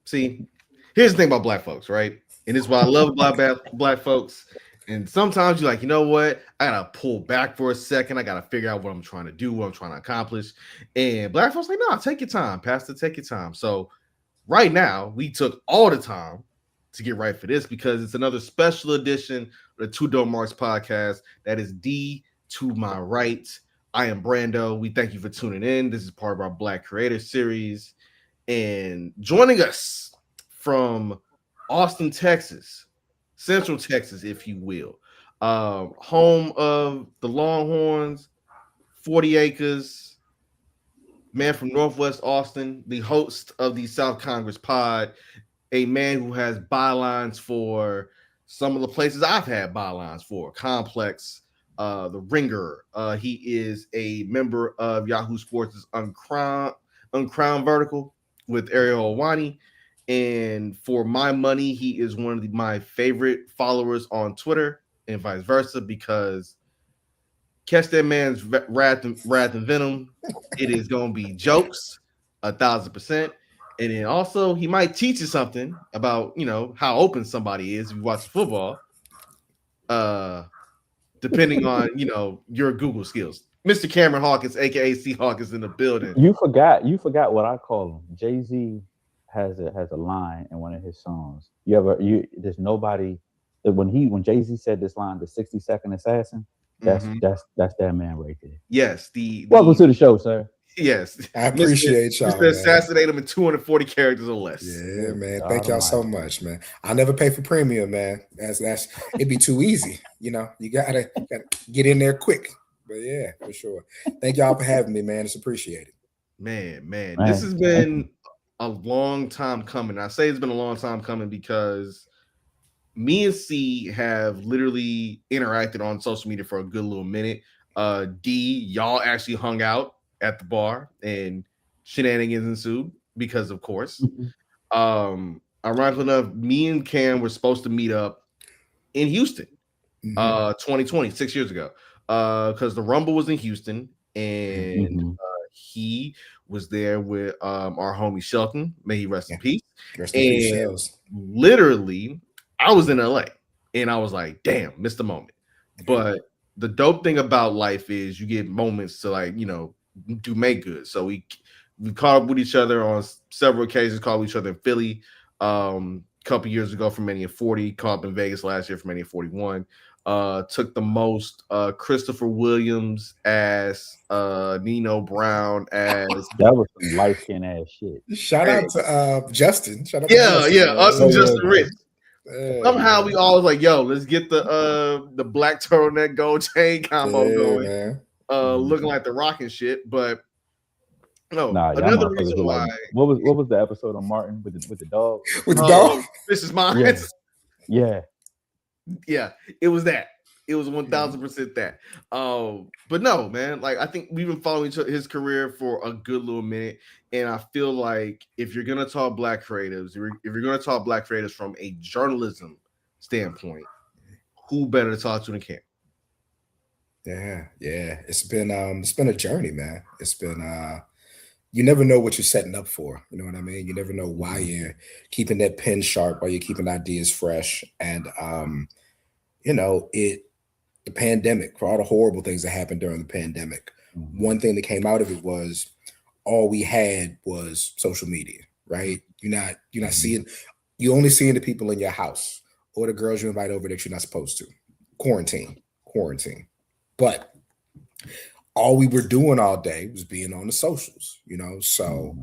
See, here's the thing about black folks, right? And this is why I love black folks. And sometimes you're like, you know what? I gotta pull back for a second. I gotta figure out what I'm trying to do, what I'm trying to accomplish. And black folks like, no, take your time, Pastor, take your time. So right now, we took all the time to get right for this because it's another special edition of the 2DopeMarks podcast. That is D to my right. I am Brando. We thank you for tuning in. This is part of our Black Creator Series. And joining us from Austin, Texas, Central Texas, if you will, home of the Longhorns, 40 acres, man from Northwest Austin, the host of the South Congress Pod, a man who has bylines for some of the places I've had bylines for, Complex, The Ringer. He is a member of Yahoo Sports' Uncrowned Vertical with Ariel Awani. And for my money, he is one of my favorite followers on Twitter and vice versa, because catch that man's wrath and venom. It is going to be jokes 1,000%. And then also he might teach you something about, how open somebody is if you watch football, depending on, your Google skills. Mr. Cameron Hawkins, aka C Hawkins, in the building. You forgot what I call him. Jay-Z has a line in one of his songs. There's nobody when Jay-Z said this line, the 60-second assassin, that's that man right there. Yes, welcome to the show, sir. Yes, I appreciate y'all. Mr. Assassinate him in 240 characters or less. Yeah, man. Thank y'all so much, man. I'll never pay for premium, man. That's it'd be too easy. You gotta get in there quick. But yeah, for sure. Thank y'all for having me, man. It's appreciated. Man. This has been a long time coming. I say it's been a long time coming because me and C have literally interacted on social media for a good little minute. D, y'all actually hung out at the bar and shenanigans ensued because, of course, ironically enough, me and Cam were supposed to meet up in Houston, 2020, 6 years ago, because the Rumble was in Houston, and he was there with our homie Shelton. May he rest in peace. Rest in peace, Shells. Literally, I was in LA, and I was like, damn, missed the moment. But the dope thing about life is you get moments to do make good. So we caught up with each other on several occasions, caught with each other in Philly a couple years ago for Mania 40, caught up in Vegas last year for Mania 41. Took the most Christopher Williams as Nino Brown as that was some light skin ass shit. Shout out to Justin. Shout out us and Justin Rich. Somehow we always like, yo, let's get the black turtleneck gold chain combo going. Man. Looking like the Rock and shit, but another reason why. What was the episode on Martin with the dog? With the dog? This is mine. Yeah. Yeah, it was that. It was 1,000% that. But no, man. Like, I think we've been following his career for a good little minute, and I feel like if you're gonna talk black creatives, if you're gonna talk black creatives from a journalism standpoint, who better to talk to than Cam? Yeah. It's been a journey, man. It's been you never know what you're setting up for. You know what I mean? You never know why you're keeping that pen sharp, why you're keeping ideas fresh. And the pandemic, for all the horrible things that happened during the pandemic, one thing that came out of it was all we had was social media, right? You're not seeing, you're only seeing the people in your house or the girls you invite over that you're not supposed to. Quarantine. But all we were doing all day was being on the socials, So,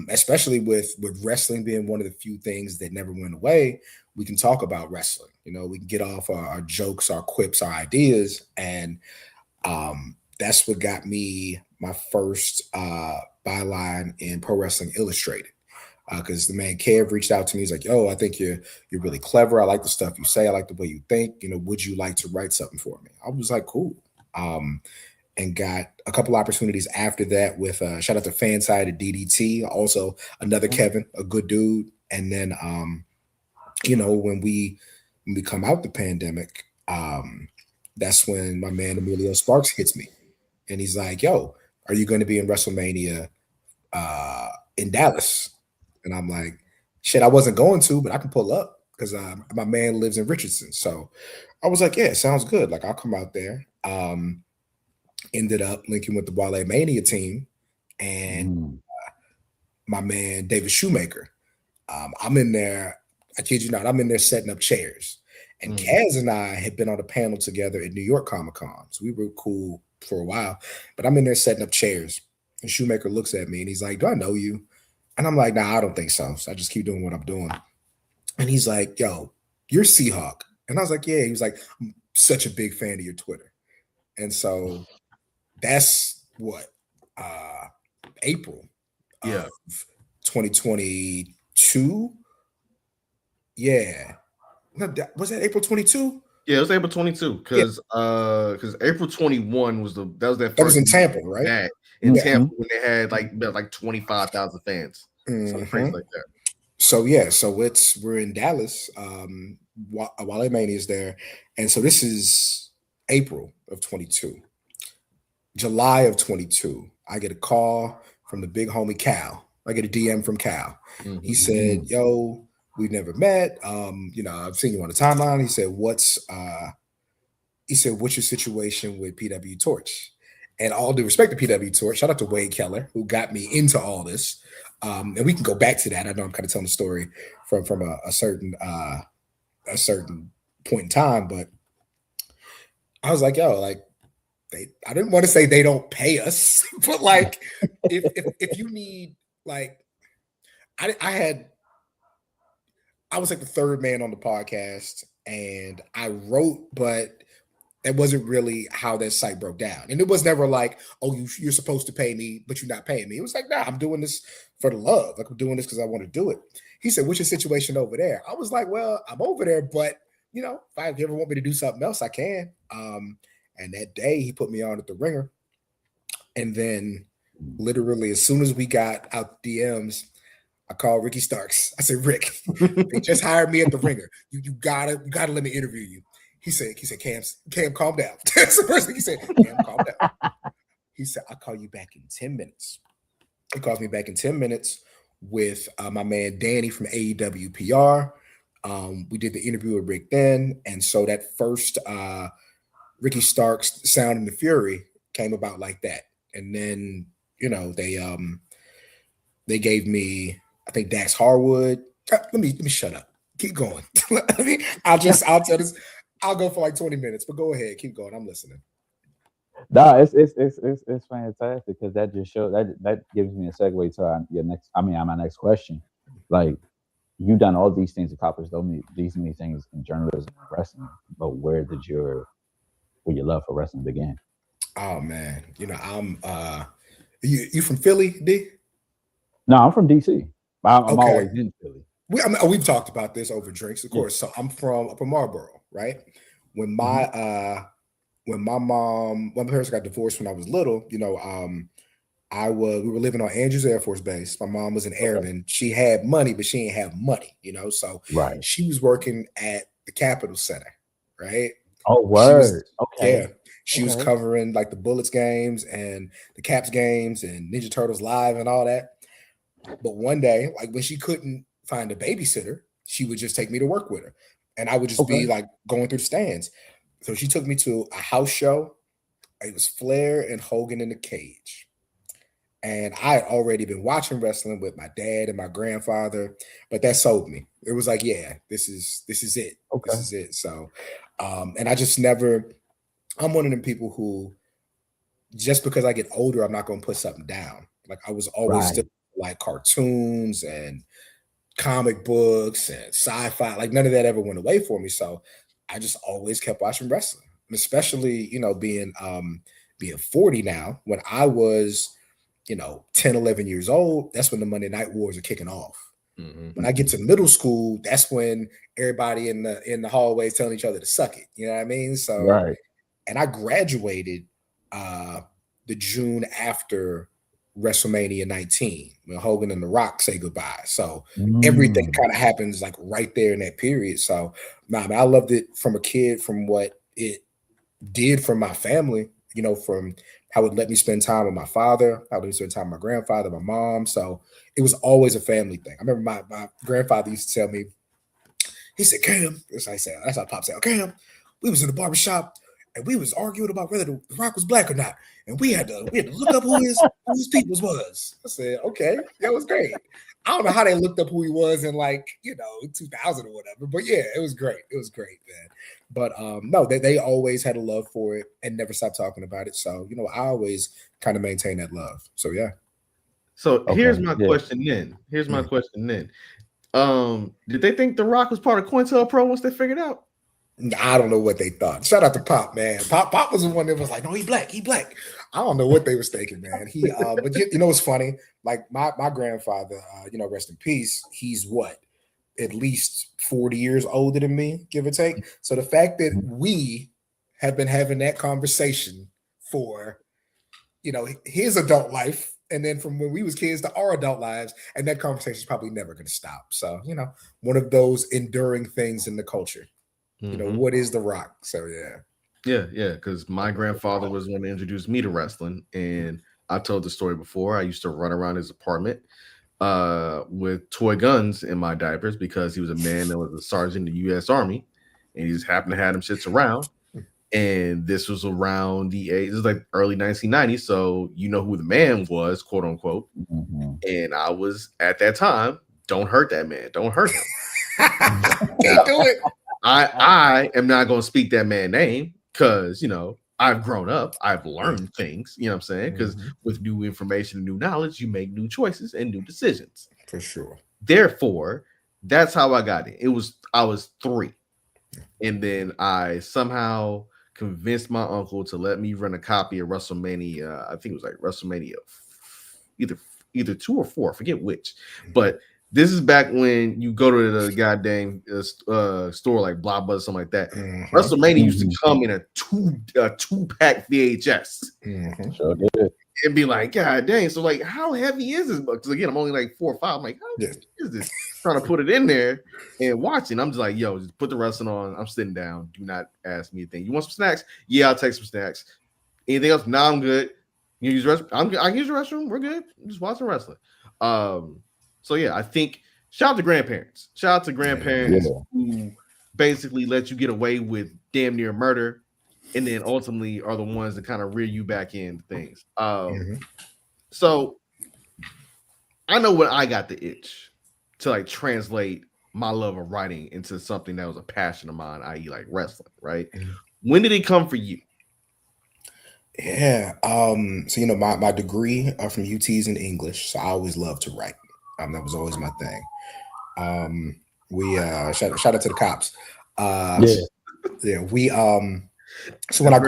especially with wrestling being one of the few things that never went away, we can talk about wrestling. We can get off our jokes, our quips, our ideas, and that's what got me my first byline in Pro Wrestling Illustrated. Because the man Kev reached out to me. He's like, "Yo, I think you're really clever. I like the stuff you say. I like the way you think. Would you like to write something for me?" I was like, "Cool." And got a couple opportunities after that with shout out to Fanside at DDT, also another Kevin, a good dude. And then when we come out the pandemic, that's when my man Emilio Sparks hits me, and he's like, "Yo, are you going to be in WrestleMania in Dallas?" And I'm like, shit, I wasn't going to, but I can pull up because my man lives in Richardson. So I was like, yeah, sounds good. Like I'll come out there. Ended up linking with the Wale Mania team and my man David Shoemaker. I'm in there. I kid you not. I'm in there setting up chairs. And Kaz and I had been on a panel together at New York Comic Con. So we were cool for a while. But I'm in there setting up chairs. And Shoemaker looks at me and he's like, do I know you? And I'm like, nah, I don't think so. So I just keep doing what I'm doing. And he's like, yo, you're Seahawk. And I was like, yeah. He was like, I'm such a big fan of your Twitter. And so that's what? April of 2022. Yeah. Was that April 22? Yeah, it was April 22 because April 21 was that was their first. That was in Tampa, right? Tampa when they had like 25,000 fans, something crazy like that. So we're in Dallas. Wale Mania is there, and so this is April of 22. July of 22, I get a call from the big homie Cal. I get a DM from Cal. He said, yo, we've never met. I've seen you on the timeline. He said, what's your situation with PW Torch? And all due respect to PW Torch, shout out to Wade Keller, who got me into all this. And we can go back to that. I know I'm kind of telling the story from a certain point in time, but I was like, yo, like, I didn't want to say they don't pay us, but like, if you need, like, I was like the third man on the podcast, and I wrote, but that wasn't really how that site broke down. And it was never like, oh, you're supposed to pay me, but you're not paying me. It was like, nah, I'm doing this for the love. Like, I'm doing this because I want to do it. He said, what's your situation over there? I was like, well, I'm over there, but if you ever want me to do something else, I can. And that day he put me on at the Ringer. And then literally as soon as we got out DMs, I called Ricky Starks. I said, Rick, they just hired me at the Ringer. You gotta let me interview you. He said, Cam, calm down. That's the first thing he said. Cam, calm down. He said, I'll call you back in 10 minutes. He calls me back in 10 minutes with my man Danny from AEW PR. We did the interview with Rick then. And so that first Ricky Starks Sound and the Fury came about like that. And then, they gave me, I think, Dax Harwood. Let me shut up. Keep going. I'll tell this. I'll go for like 20 minutes, but go ahead. Keep going. I'm listening. No, it's fantastic because that just shows that gives me a segue to my next question. Like, you've done all these things, accomplished these many things in journalism and wrestling, but where your love for wrestling began? Oh man, I'm you from Philly, D? No, I'm from DC. I'm always in Philly. We've talked about this over drinks, of course. So I'm from Upper Marlboro, right? When my parents got divorced when I was little, we were living on Andrews Air Force Base. My mom was an airman. She had money, but she didn't have money, so she was working at the Capitol Center, right? Oh, word. Yeah. She was covering like the Bullets games and the Caps games and Ninja Turtles Live and all that. But one day, like when she couldn't find a babysitter, she would just take me to work with her. And I would just be like going through the stands. So she took me to a house show. It was Flair and Hogan in the cage. And I had already been watching wrestling with my dad and my grandfather, but that sold me. It was like, yeah, this is it. Okay. This is it. So, and I just I'm one of them people who, just because I get older, I'm not going to put something down. Like I was always still like cartoons and comic books and sci-fi. Like none of that ever went away for me. So I just always kept watching wrestling, especially, being 40 now. When I was, 10, 11 years old, that's when the Monday Night Wars are kicking off. Mm-hmm. When I get to middle school, that's when everybody in the hallways telling each other to suck it. You know what I mean? So, and I graduated the June after WrestleMania 19 when Hogan and The Rock say goodbye. So everything kind of happens like right there in that period. So I loved it from a kid, from what it did for my family, from how it let me spend time with my father, how it let me spend time with my grandfather, my mom. So it was always a family thing. I remember my grandfather used to tell me, he said, Cam, that's how Pop said, Cam, we was in the barbershop and we was arguing about whether the Rock was black or not. And we had to look up who his peoples was. I said, okay, that was great. I don't know how they looked up who he was in 2000 or whatever, but yeah, it was great. It was great, man. But no, they always had a love for it and never stopped talking about it. So, I always kind of maintain that love. So yeah. So here's my question then. Did they think The Rock was part of COINTELPRO once they figured out? I don't know what they thought. Shout out to Pop, man. Pop was the one that was like, no, he black. I don't know what they was thinking, man. But what's funny? Like my grandfather, rest in peace. He's at least 40 years older than me, give or take. So the fact that we have been having that conversation for, his adult life, and then from when we was kids to our adult lives, and that conversation is probably never going to stop. So, one of those enduring things in the culture. What is The Rock? So yeah, because my grandfather was the one that introduced me to wrestling, and I told the story before. I used to run around his apartment with toy guns in my diapers because he was a man that was a sergeant in the U.S. Army, and he just happened to have them shits around. And this was around this is like early 1990s, so you know who the man was, quote unquote. And I was at that time, don't hurt that man, don't hurt him. Can't do it. I am not going to speak that man's name because, I've grown up. I've learned things, you know what I'm saying? Because with new information and new knowledge, you make new choices and new decisions. For sure. Therefore, that's how I got it. I was 3. And then I somehow convinced my uncle to let me run a copy of WrestleMania. I think it was like WrestleMania either 2 or 4, I forget which. But this is back when you go to the goddamn store like Blockbuster or something like that. WrestleMania used to come in a 2-pack VHS. Sure did. And be like, God dang. So like, how heavy is this? Because again, I'm only like 4 or 5. I'm like, how heavy is this? Trying to put it in there and watching. I'm just like, yo, just put the wrestling on. I'm sitting down. Do not ask me anything. You want some snacks? Yeah, I'll take some snacks. Anything else? Nah, I'm good. You use restroom? I can use the restroom. We're good. Just watching wrestling. So yeah, I think shout out to grandparents. Shout out to grandparents who basically let you get away with damn near murder, and then ultimately are the ones that kind of rear you back in things. So I know when I got the itch to like translate my love of writing into something that was a passion of mine, i.e. like wrestling, right? When did it come for you? Yeah. So my degree from UT is in English, so I always loved to write. That was always my thing. We shout out to the cops. We so when I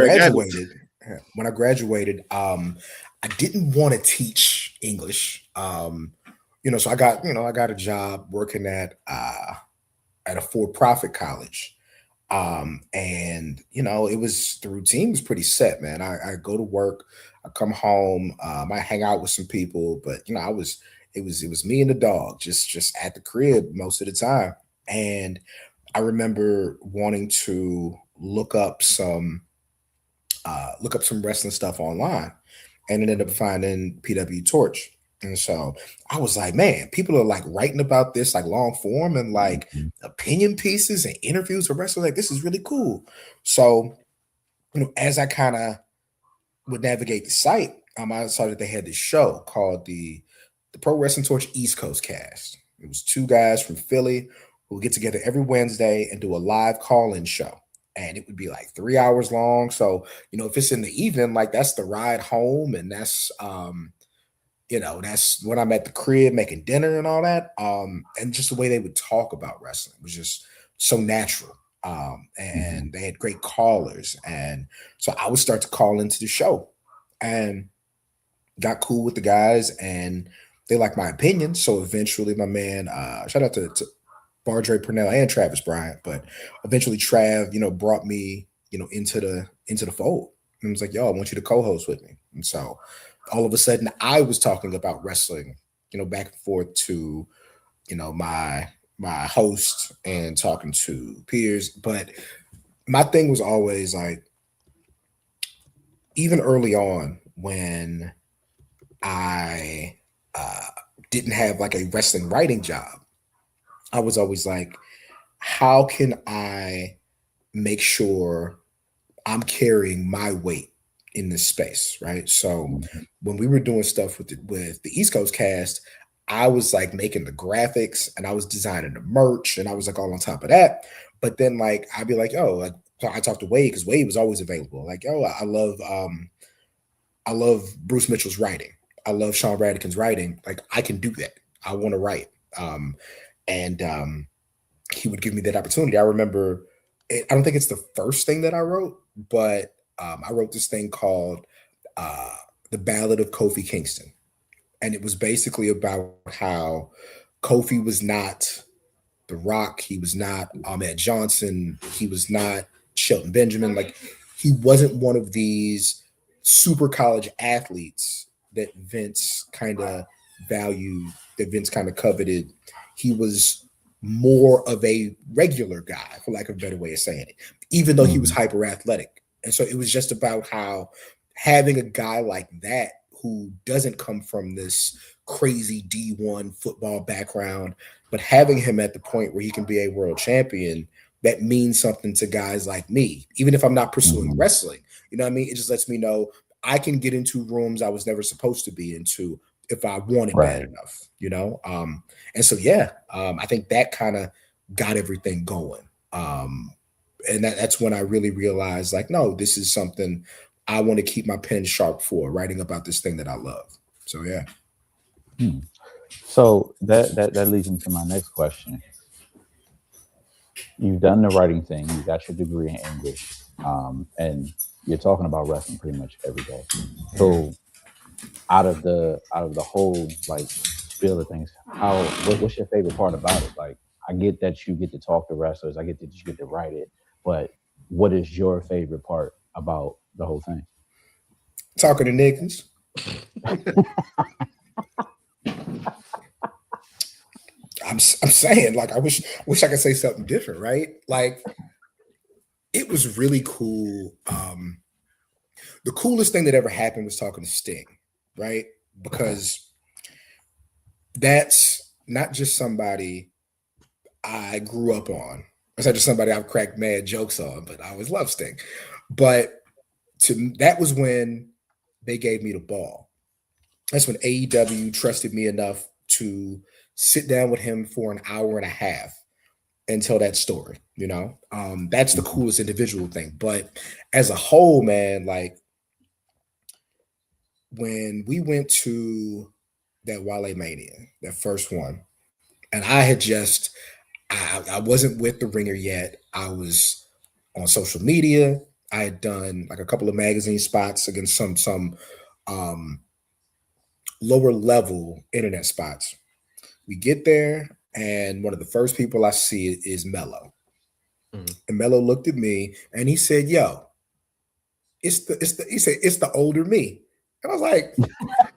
graduated, I didn't want to teach English. So I got a job working at a for-profit college. And it was the routine was pretty set, man. I go to work, I come home, I hang out with some people, but it was me and the dog just at the crib most of the time. And I remember wanting to look up some wrestling stuff online, and ended up finding PW Torch. And so I was like, man, people are like writing about this like long form and like opinion pieces and interviews with wrestlers. Like, this is really cool. So, as I kind of would navigate the site, I saw that they had this show called the Pro Wrestling Torch East Coast Cast. It was 2 guys from Philly who would get together every Wednesday and do a live call-in show. And it would be like 3 hours long. So, if it's in the evening, like that's the ride home, and that's that's when I'm at the crib making dinner and all that. And just the way they would talk about wrestling was just so natural. And they had great callers. And so I would start to call into the show and got cool with the guys, and they liked my opinion. So eventually my man, shout out to Bardre Purnell and Travis Bryant, but eventually Trav, brought me, into the fold. And was like, yo, I want you to co-host with me. And so all of a sudden I was talking about wrestling, back and forth to, my host and talking to peers. But my thing was always like, even early on when I didn't have like a wrestling writing job, I was always like, how can I make sure I'm carrying my weight in this space, right? So when we were doing stuff with the East Coast cast, I was like making the graphics and I was designing the merch and I was like all on top of that. But then like I'd be like, oh, like so I talked to Wade because Wade was always available. Like, oh, I love Bruce Mitchell's writing. I love Sean Radican's writing. Like I can do that. I want to write. And he would give me that opportunity. I remember, I don't think it's the first thing that I wrote, but I wrote this thing called The Ballad of Kofi Kingston. And it was basically about how Kofi was not The Rock. He was not Ahmed Johnson. He was not Shelton Benjamin. Like he wasn't one of these super college athletes that Vince kind of valued, that Vince kind of coveted. He was more of a regular guy, for lack of a better way of saying it, even though he was hyper athletic. And so it was just about how having a guy like that who doesn't come from this crazy D1 football background, but having him at the point where he can be a world champion, that means something to guys like me, even if I'm not pursuing wrestling. You know what I mean? It just lets me know I can get into rooms I was never supposed to be into if I want it bad enough, you know? And so, I think that kind of got everything going. And that's when I really realized, like, no, this is something I want to keep my pen sharp for, writing about this thing that I love. So, yeah. So that leads me to my next question. You've done the writing thing. You got your degree in English, and you're talking about wrestling pretty much every day. So, out of the whole like spiel of things, what's your favorite part about it? Like, I get that you get to talk to wrestlers, I get that you get to write it, but what is your favorite part about the whole thing? Talking to niggas. I'm saying, like, I wish I could say something different, right? Like, it was really cool. The coolest thing that ever happened was talking to Sting, right? Because that's not just somebody I grew up on. It's not just somebody I've cracked mad jokes on, but I always loved Sting. But that was when they gave me the ball. That's when AEW trusted me enough to sit down with him for an hour and a half and tell that story, you know? That's the coolest individual thing. But as a whole, man, like when we went to that Wale Mania, that first one, and I had just, I wasn't with the Ringer yet. I was on social media. I had done like a couple of magazine spots against some lower level internet spots. We get there, and one of the first people I see is Mello. And Mello looked at me and he said, "Yo, he said it's the older me." And I was like,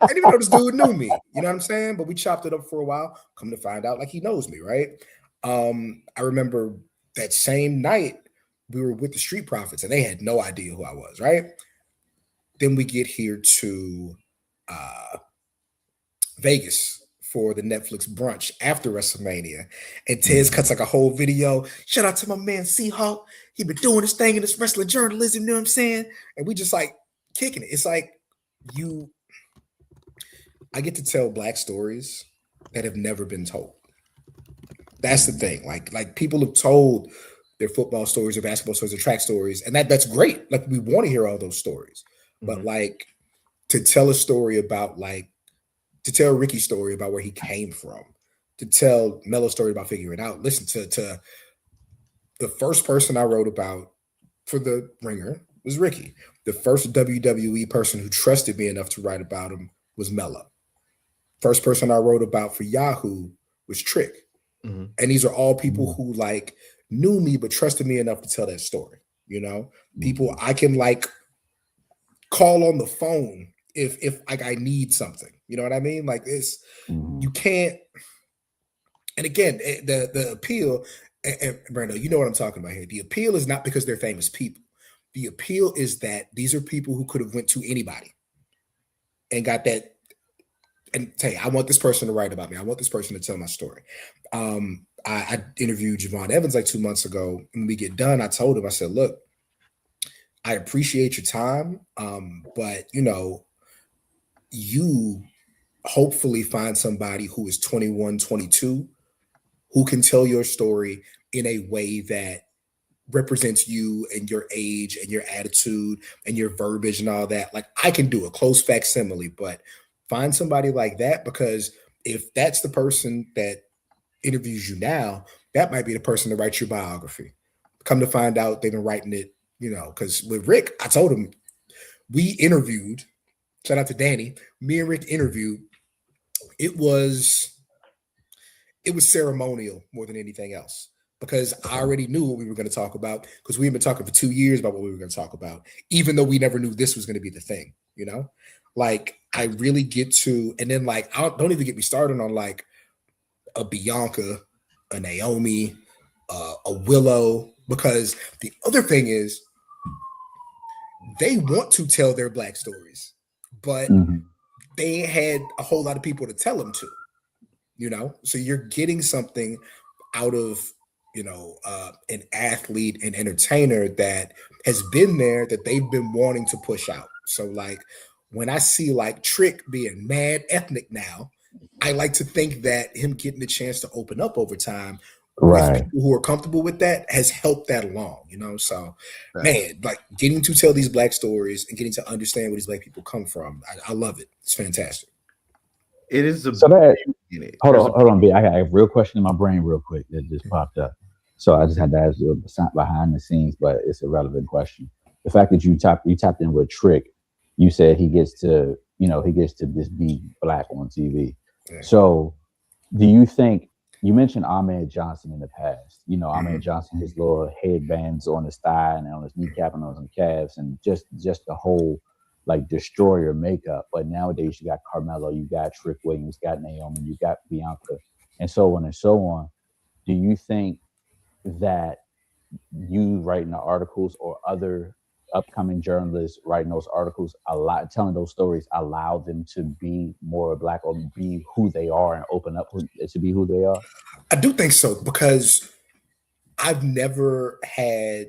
I didn't even know this dude knew me. You know what I'm saying? But we chopped it up for a while. Come to find out, like, he knows me, right? I remember that same night we were with the Street Profits and they had no idea who I was, right? Then we get here to Vegas for the Netflix brunch after WrestleMania. And Tez cuts like a whole video. Shout out to my man Seahawk. He been doing this thing in this wrestling journalism, you know what I'm saying? And we just like kicking it. It's like I get to tell Black stories that have never been told. That's the thing. Like people have told their football stories or basketball stories or track stories, and that's great. Like, we want to hear all those stories. But like, to tell a story about, like, to tell Ricky's story about where he came from, to tell Melo's story about figuring it out. Listen to the first person I wrote about for the Ringer was Ricky. The first WWE person who trusted me enough to write about him was Melo. First person I wrote about for Yahoo was Trick. And these are all people who like knew me but trusted me enough to tell that story. You know, people I can like call on the phone if like I need something. You know what I mean? Like, it's you can't. And again, the appeal, and Brando, you know what I'm talking about here. The appeal is not because they're famous people. The appeal is that these are people who could have went to anybody and got that and say, I want this person to write about me. I want this person to tell my story. I interviewed Javon Evans like 2 months ago. When we get done, I told him, I said, look, I appreciate your time, but you hopefully find somebody who is 21, 22, who can tell your story in a way that represents you and your age and your attitude and your verbiage and all that. Like, I can do a close facsimile, but find somebody like that, because if that's the person that interviews you now, that might be the person to write your biography. Come to find out, they've been writing it, because with Rick, I told him, we interviewed, shout out to Danny, me and Rick interviewed. It was ceremonial more than anything else, because I already knew what we were going to talk about, because we've been talking for 2 years about what we were going to talk about, even though we never knew this was going to be the thing, Like, I really get to, and then like, don't even get me started on like a Bianca, a Naomi, a Willow, because the other thing is they want to tell their Black stories, but they had a whole lot of people to tell them to, so you're getting something out of, an athlete and entertainer that has been there, that they've been wanting to push out. So like, when I see like Trick being mad ethnic now, I like to think that him getting the chance to open up over time with people who are comfortable with that has helped that along, So, man, like getting to tell these Black stories and getting to understand where these Black people come from, I love it. It's fantastic. It is a so that hold on, B. I got a real question in my brain real quick that just popped up. So I just had to ask you behind the scenes, but it's a relevant question. The fact that you tapped in with Trick, you said he gets to just be Black on TV. Yeah. So do you think, you mentioned Ahmed Johnson in the past, Ahmed Johnson, his little headbands on his thigh and on his kneecap and on his calves, and just the whole like destroyer makeup. But nowadays you got Carmelo, you got Trick Williams, you got Naomi, you got Bianca, and so on and so on. Do you think that you writing the articles or other upcoming journalists writing those articles, telling those stories, allow them to be more Black or be who they are and open up to be who they are? I do think so, because I've never had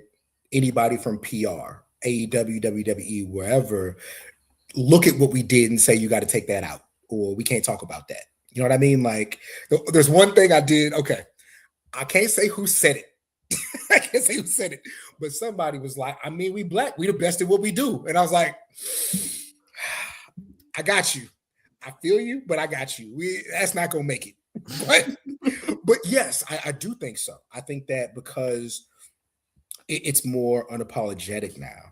anybody from PR, AEW, WWE, wherever, look at what we did and say, you got to take that out, or we can't talk about that. You know what I mean? Like, there's one thing I did. Okay, I can't say who said it. I can't say who said it, but somebody was like, I mean, we Black, we the best at what we do. And I was like, I got you. I feel you, but I got you. That's not going to make it. But yes, I do think so. I think that because it's more unapologetic now.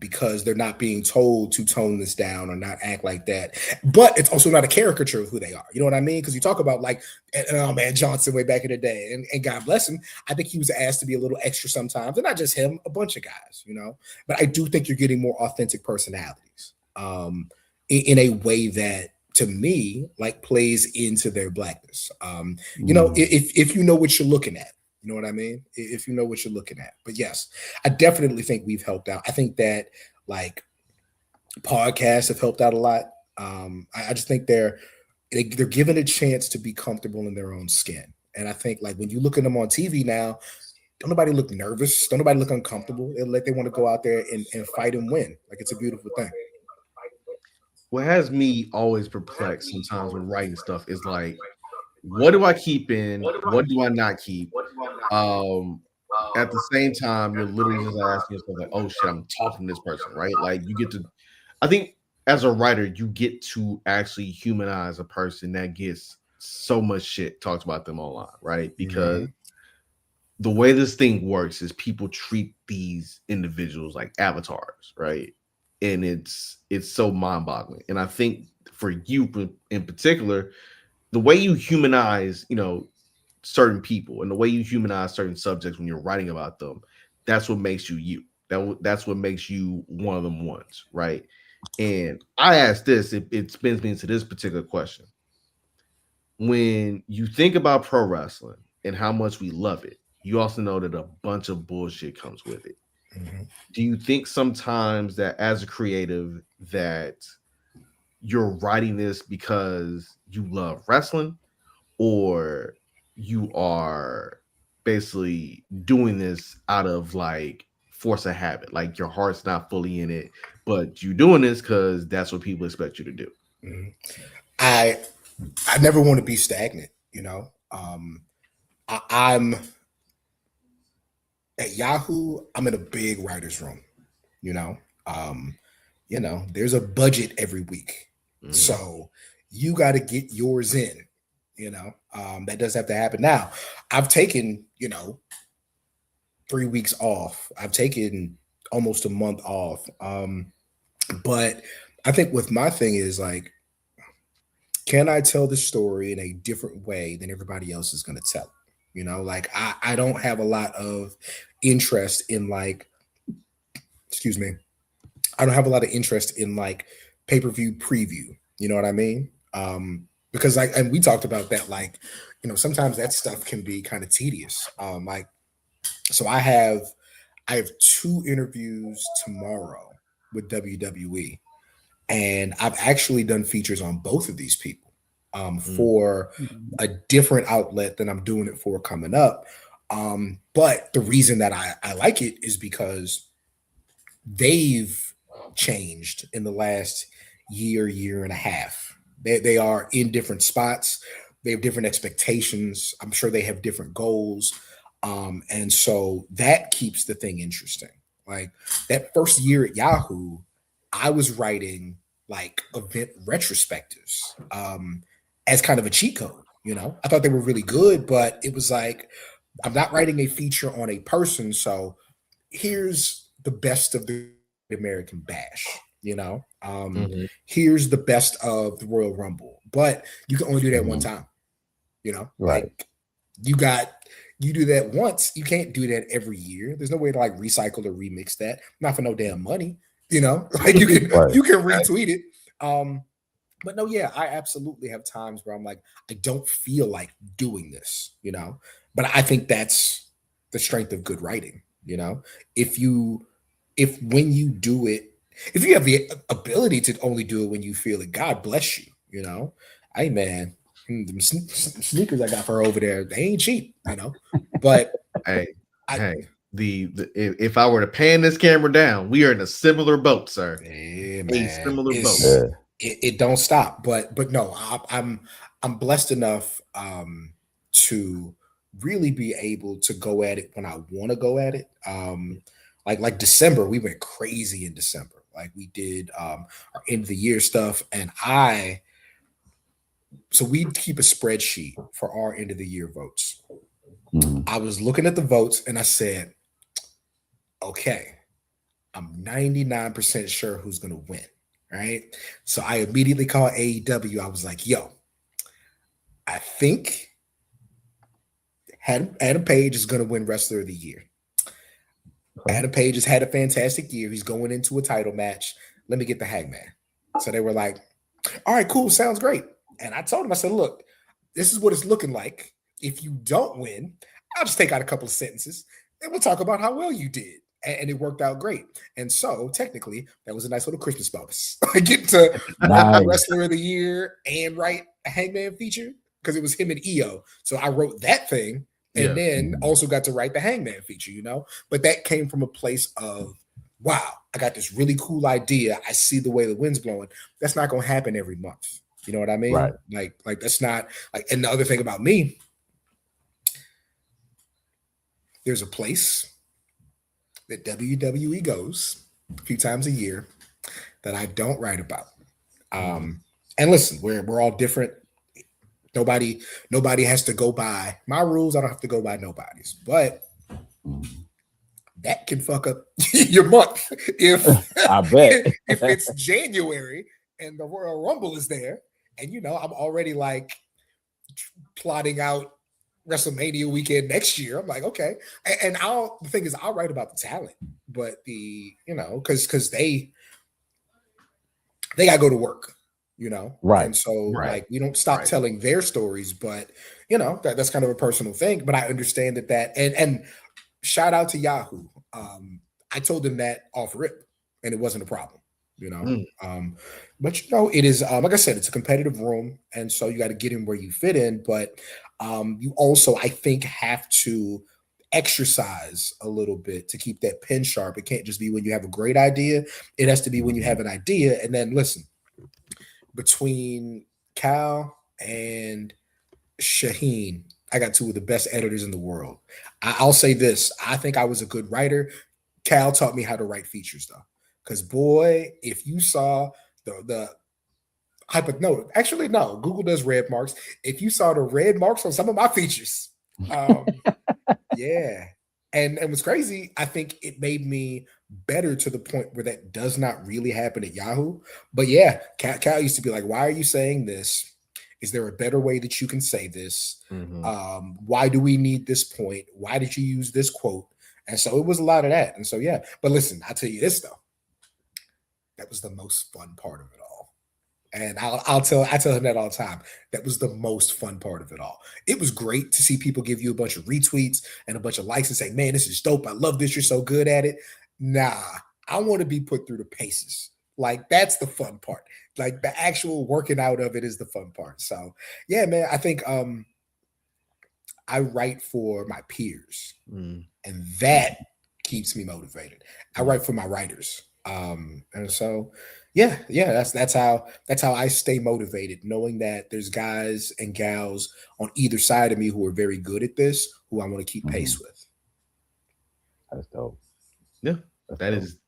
Because they're not being told to tone this down or not act like that. But it's also not a caricature of who they are. You know what I mean? Because you talk about like, man, Johnson way back in the day, and God bless him, I think he was asked to be a little extra sometimes, and not just him, a bunch of guys, But I do think you're getting more authentic personalities in a way that, to me, like plays into their Blackness. If you know what you're looking at. You know what I mean? If you know what you're looking at. But yes, I definitely think we've helped out. I think that like podcasts have helped out a lot. I just think they're given a chance to be comfortable in their own skin. And I think like when you look at them on TV now, don't nobody look nervous. Don't nobody look uncomfortable. They want to go out there and fight and win. Like, it's a beautiful thing. What has me always perplexed sometimes when writing stuff is like, what do I keep in? What do I not keep? At the same time, you're literally just asking yourself, like, oh shit, I'm talking to this person, right? Like, you get to, I think as a writer, you get to actually humanize a person that gets so much shit talked about them online, right? Because the way this thing works is people treat these individuals like avatars, right? And it's so mind-boggling. And I think for you in particular, the way you humanize, certain people and the way you humanize certain subjects when you're writing about them, that's what makes you you. That's what makes you one of them ones, right? And I ask this, it spins me into this particular question. When you think about pro wrestling and how much we love it, you also know that a bunch of bullshit comes with it. Do you think sometimes that as a creative that you're writing this because you love wrestling, or you are basically doing this out of like force of habit, like your heart's not fully in it, but you doing this because that's what people expect you to do? I never want to be stagnant, I'm at Yahoo, I'm in a big writer's room, you know. There's a budget every week. So you got to get yours in, that does have to happen. Now, I've taken, 3 weeks off. I've taken almost a month off. But I think with my thing is like, can I tell the story in a different way than everybody else is going to tell? Like I don't have a lot of interest in like, excuse me, I don't have a lot of interest in like pay-per-view preview. You know what I mean? Because and we talked about that, like, sometimes that stuff can be kind of tedious. So I have 2 interviews tomorrow with WWE, and I've actually done features on both of these people for a different outlet than I'm doing it for coming up. But the reason that I like it is because they've changed in the last year and a half. They are in different spots. They have different expectations. I'm sure they have different goals. And so that keeps the thing interesting. Like that first year at Yahoo, I was writing like event retrospectives as kind of a cheat code. I thought they were really good, but it was like, I'm not writing a feature on a person. So here's the best of the American Bash, here's the best of the Royal Rumble, but you can only do that one time, right. Like you do that once, you can't do that every year. There's no way to like recycle or remix that, not for no damn money, like you can right. you can retweet it. But no, yeah, I absolutely have times where I'm like, I don't feel like doing this, but I think that's the strength of good writing. If when you do it, if you have the ability to only do it when you feel it, God bless you. Hey man, them sneakers I got for her over there, they ain't cheap, But if I were to pan this camera down, we are in a similar boat, sir. Yeah, a man. similar boat. It don't stop. But no, I'm blessed enough to really be able to go at it when I want to go at it. Like December, we went crazy in December. Like we did our end of the year stuff, and so we keep a spreadsheet for our end of the year votes. I was looking at the votes and I said, okay, I'm 99% sure who's going to win. Right. So I immediately called AEW. I was like, yo, I think Adam Page is going to win Wrestler of the Year. Adam Page has had a fantastic year. He's going into a title match. Let me get the Hangman. So they were like, all right, cool. Sounds great. And I told him, I said, look, this is what it's looking like. If you don't win, I'll just take out a couple of sentences and we'll talk about how well you did. And it worked out great. And so technically, that was a nice little Christmas bonus. I get to write Wrestler of the Year and write a Hangman feature because it was him and EO. So I wrote that thing and then also got to write the Hangman feature, But that came from a place of, wow, I got this really cool idea. I see the way the wind's blowing. That's not going to happen every month. You know what I mean? Right. Like that's not like, and the other thing about me, there's a place that WWE goes a few times a year that I don't write about. And listen, we're all different. Nobody has to go by my rules. I don't have to go by nobody's, but that can fuck up your month if I bet if it's January and the Royal Rumble is there, and I'm already like plotting out WrestleMania weekend next year. I'm like, okay. And the thing is, I'll write about the talent, but because they got to go to work, right. And so like, we don't stop telling their stories, but that's kind of a personal thing, but I understand that and shout out to Yahoo. I told him that off rip, and it wasn't a problem. But it is like I said, it's a competitive room, and so you got to get in where you fit in. But you also, I think, have to exercise a little bit to keep that pen sharp. It can't just be when you have a great idea. It has to be when you have an idea. And then listen, between Cal and Shaheen, I got two of the best editors in the world. I'll say this. I think I was a good writer. Cal taught me how to write features, though. Because, boy, if you saw Google does red marks. If you saw the red marks on some of my features, yeah. And what's crazy, I think it made me better to the point where that does not really happen at Yahoo. But yeah, Cal used to be like, why are you saying this? Is there a better way that you can say this? Why do we need this point? Why did you use this quote? And so it was a lot of that. And so, yeah. But listen, I'll tell you this, though. That was the most fun part of it all. And I tell him that all the time. That was the most fun part of it all. It was great to see people give you a bunch of retweets and a bunch of likes and say, man, this is dope. I love this. You're so good at it. Nah, I want to be put through the paces. Like, that's the fun part. Like, the actual working out of it is the fun part. So, yeah, man, I think I write for my peers. And that keeps me motivated. I write for my writers. And so, yeah, that's how I stay motivated, knowing that there's guys and gals on either side of me who are very good at this, who I want to keep pace with. That's dope. Yeah, that is.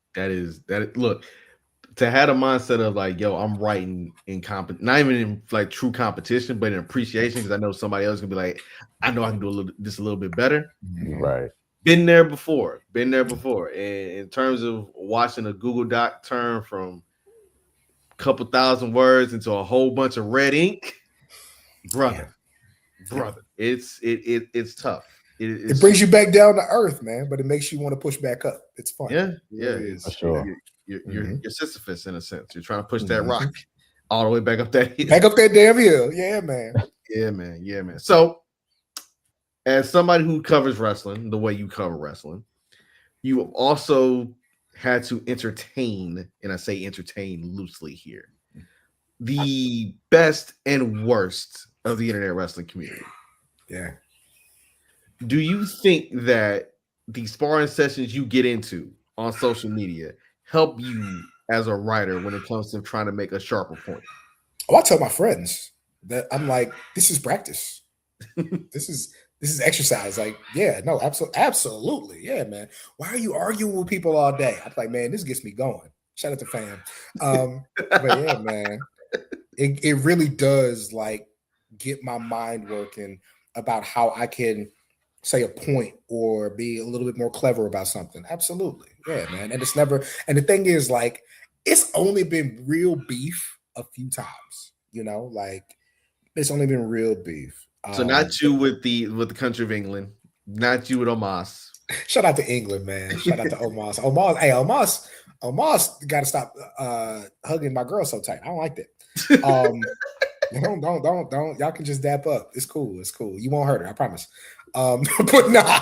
Look, to have a mindset of like, yo, I'm writing in not even in like true competition, but in appreciation, because I know somebody else can be like, I know I can do this a little bit better. Right. Been there before. And in terms of watching a Google Doc turn from a couple thousand words into a whole bunch of red ink, brother, it's tough. It brings you back down to earth, man, but it makes you want to push back up. It's fun. Yeah, Really it's sure. You're Sisyphus in a sense. You're trying to push that rock all the way back up that hill. Back up that damn hill. Yeah, man. Yeah, man. So, as somebody who covers wrestling the way you cover wrestling, you have also had to entertain, and I say entertain loosely here, the best and worst of the internet wrestling community. Yeah. Do you think that the sparring sessions you get into on social media help you as a writer when it comes to trying to make a sharper point? Oh, I tell my friends that I'm like, this is practice. This is exercise. Like, yeah, no, absolutely. Yeah, man. Why are you arguing with people all day? I'm like, man, this gets me going. Shout out to fam. But yeah, man, it really does like get my mind working about how I can say a point or be a little bit more clever about something. Absolutely. Yeah, man. And it's never, and the thing is, like, it's only been real beef a few times, like it's only been real beef. So not you with the country of England, not you with Omos. Shout out to England, man. Shout out to Omos. Omos got to stop hugging my girl so tight. I don't like that. Don't. Y'all can just dap up. It's cool. You won't hurt her, I promise. But nah,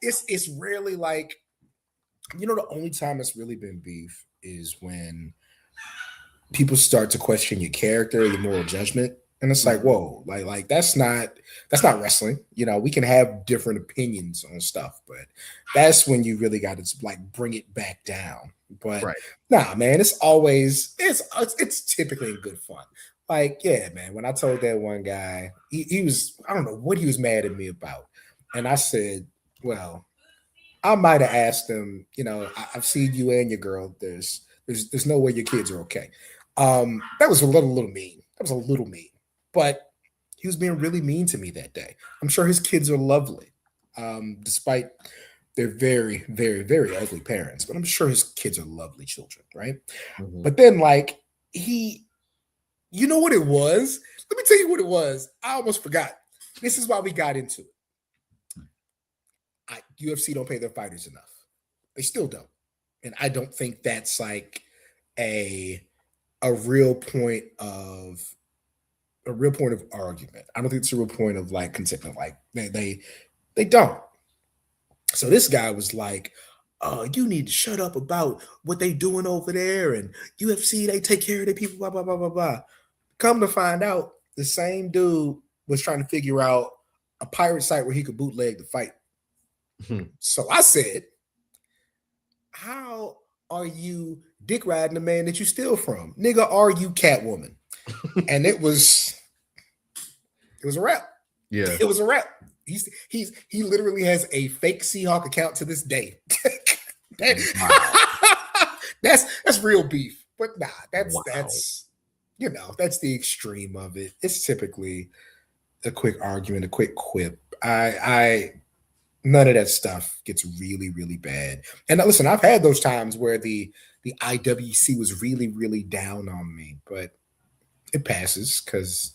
it's rarely like, the only time it's really been beef is when people start to question your character, your moral judgment. And it's like, whoa, like that's not wrestling. We can have different opinions on stuff, but that's when you really got to like bring it back down. But nah, man, it's typically in good fun. Like, yeah, man, when I told that one guy, he was, I don't know what he was mad at me about. And I said, well, I might have asked him, I've seen you and your girl. There's no way your kids are okay. That was a little mean. But he was being really mean to me that day. I'm sure his kids are lovely, despite their very, very, very ugly parents. But I'm sure his kids are lovely children, right? But then, like, you know what it was? Let me tell you what it was. I almost forgot. This is why we got into it. UFC don't pay their fighters enough. They still don't. And I don't think that's like a real point of argument. I don't think it's a real point of like contentment. Like they don't. So this guy was like, you need to shut up about what they doing over there, and UFC, they take care of their people, blah, blah, blah, blah, blah. Come to find out, the same dude was trying to figure out a pirate site where he could bootleg the fight. So I said, how are you dick riding the man that you steal from? Nigga, are you Catwoman? And it was a wrap. Yeah. It was a wrap. He literally has a fake Seahawk account to this day. That's real beef. But nah, that's that's the extreme of it. It's typically a quick argument, a quick quip. I none of that stuff gets really, really bad. And listen, I've had those times where the IWC was really, really down on me, but it passes because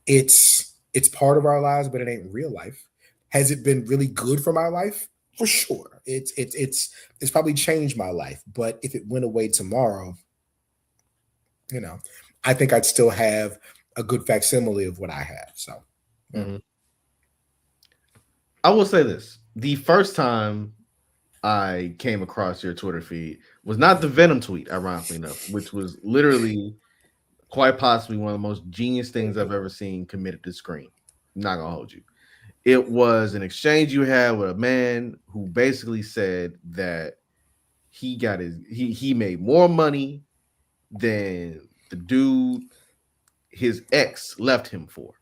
it's part of our lives, but it ain't real life. Has it been really good for my life? For sure. It's probably changed my life. But if it went away tomorrow, I think I'd still have a good facsimile of what I have. So I will say this. The first time I came across your Twitter feed was not the Venom tweet, ironically enough, which was literally quite possibly one of the most genius things I've ever seen committed to screen. I'm not gonna hold you. It was an exchange you had with a man who basically said that he made more money than the dude his ex left him for.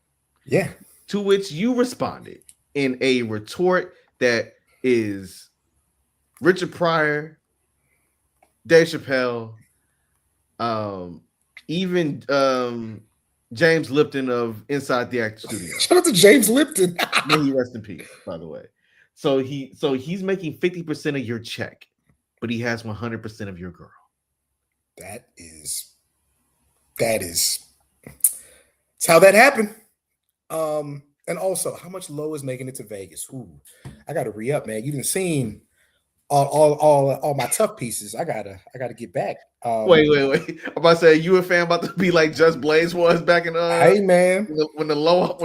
Yeah. To which you responded in a retort that is Richard Pryor, Dave Chappelle, even James Lipton of Inside the Actor Studio. Shout out to James Lipton. May he rest in peace, by the way. So he's making 50% of your check, but he has 100% of your girl. That's how that happened. And also, how much Low is making it to Vegas? Ooh, I gotta re-up, man. You didn't seen all my tough pieces. I gotta get back. Wait. I'm about to say, you a fan about to be like Just Blaze was back in hey man, when the low what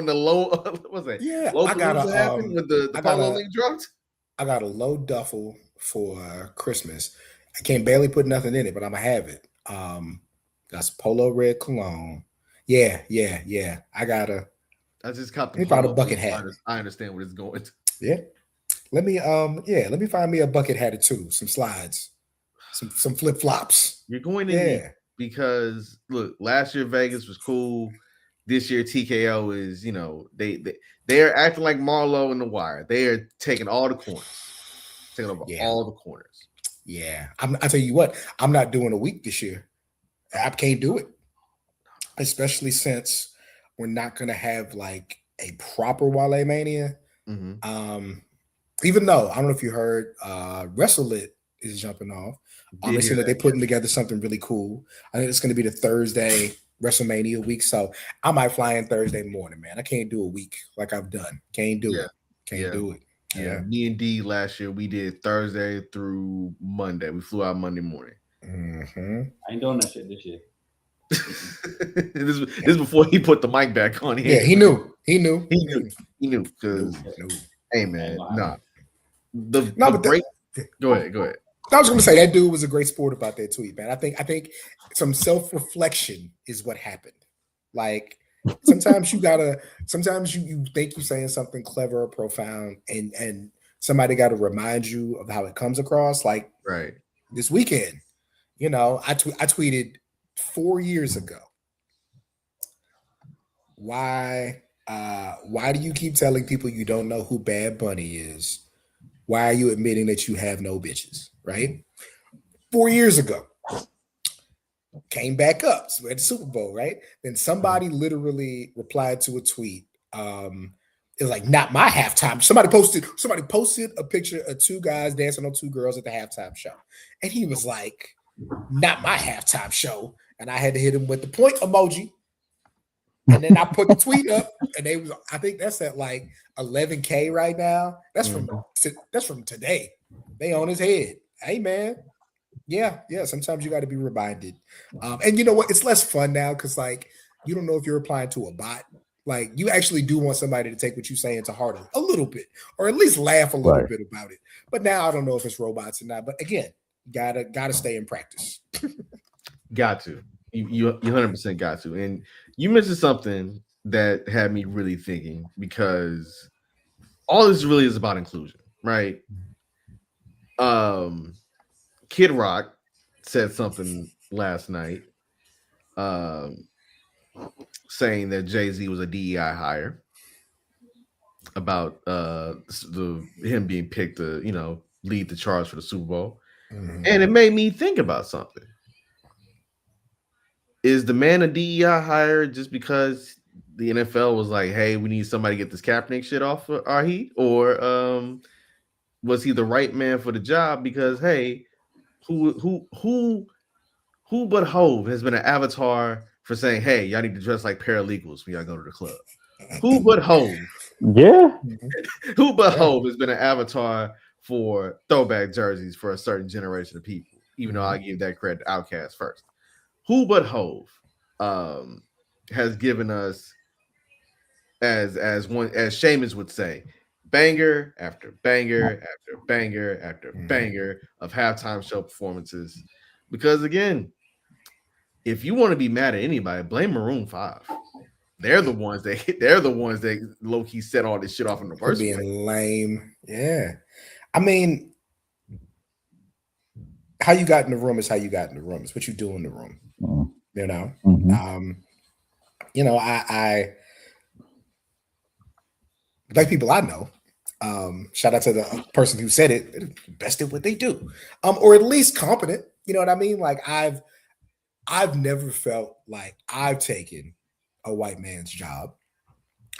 was that? Yeah, low I got happened when the Polo League dropped. I got a low duffel for Christmas. I can't barely put nothing in it, but I'm gonna have it. Got some Polo red cologne. Yeah. I just copped the found a bucket hat. I understand what it's going to. Yeah. Let me find me a bucket hat or two, some slides, some flip-flops. You're going in because look, last year Vegas was cool. This year TKO is, they are acting like Marlowe and The Wire. They are taking all the corners. Taking over all the corners. Yeah. I tell you what, I'm not doing a week this year. I can't do it. Especially since we're not gonna have like a proper Wale Mania. Even though I don't know if you heard, Wrestle It is jumping off. They said that they're putting together something really cool. I think it's going to be the Thursday WrestleMania week, so I might fly in Thursday morning, man. I can't do a week like I've done. Can't do it. Can't do it. Yeah, me and D last year we did Thursday through Monday. We flew out Monday morning. I ain't doing that shit this year. This is before he put the mic back on. Yeah, he knew because hey man, nah. Go ahead. I was going to say that dude was a great sport about that tweet, man. I think some self-reflection is what happened. Like sometimes you think you're saying something clever or profound, and somebody got to remind you of how it comes across. Like this weekend, I tweeted 4 years ago. Why do you keep telling people you don't know who Bad Bunny is? Why are you admitting that you have no bitches? Right? 4 years ago. Came back up. So at the Super Bowl, right? Then somebody literally replied to a tweet. It was like, not my halftime. Somebody posted a picture of two guys dancing on two girls at the halftime show. And he was like, not my halftime show. And I had to hit him with the point emoji. And then I put the tweet up, and I think that's at like 11K right now. That's from today. They on his head. Hey man. Yeah. Sometimes you got to be reminded. And you know what? It's less fun now because like you don't know if you're replying to a bot Like you actually do want somebody to take what you're saying to heart a little bit, or at least laugh a little bit about it. But now I don't know if it's robots or not. But again, gotta stay in practice. Got to. You 100% got to. And you mentioned something that had me really thinking, because all this really is about inclusion, right? Kid Rock said something last night, saying that Jay-Z was a DEI hire, about him being picked to, lead the charge for the Super Bowl. Mm-hmm. And it made me think about something. Is the man a DEI hire just because the NFL was like, hey, we need somebody to get this Kaepernick shit off our heat? Or was he the right man for the job because, hey, who but Hove has been an avatar for saying, hey, y'all need to dress like paralegals when y'all go to the club? Who but Hove? Yeah. Who but Hove has been an avatar for throwback jerseys for a certain generation of people, even though I give that credit to Outkast first. Who but Hove has given us, as Seamus would say, banger after banger after banger after banger of halftime show performances? Because again, if you want to be mad at anybody, blame Maroon 5. They're the ones that low-key set all this shit off in the first place. Being lame. Yeah. I mean, how you got in the room is how you got in the room. It's what you do in the room. You know? I like people I know. Shout out to the person who said it, best at what they do. Or at least competent. You know what I mean? Like I've never felt like I've taken a white man's job.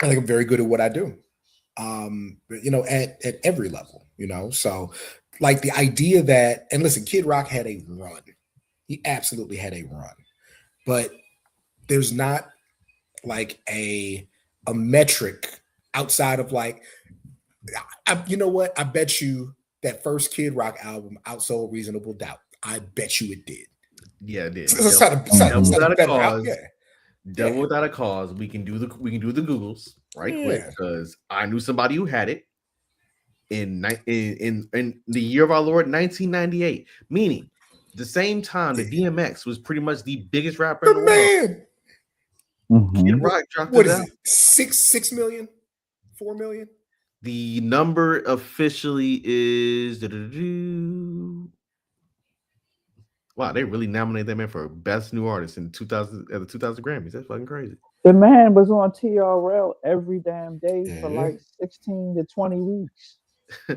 I think I'm very good at what I do. At every level, so like the idea that, and listen, Kid Rock had a run. He absolutely had a run, but there's not like a metric outside of like, you know what? I bet you that first Kid Rock album outsold Reasonable Doubt. I bet you it did. Yeah, it did. Devil without a cause. We can do the Googles quick, because I knew somebody who had it in the year of our Lord 1998, meaning the same time that DMX was pretty much the biggest rapper in the world. Kid Rock dropped what is it? 6 million, 4 million. The number officially is wow, they really nominated that man for Best New Artist in 2000 at the 2000 Grammys. That's fucking crazy. The man was on TRL every damn day for like 16 to 20 weeks. I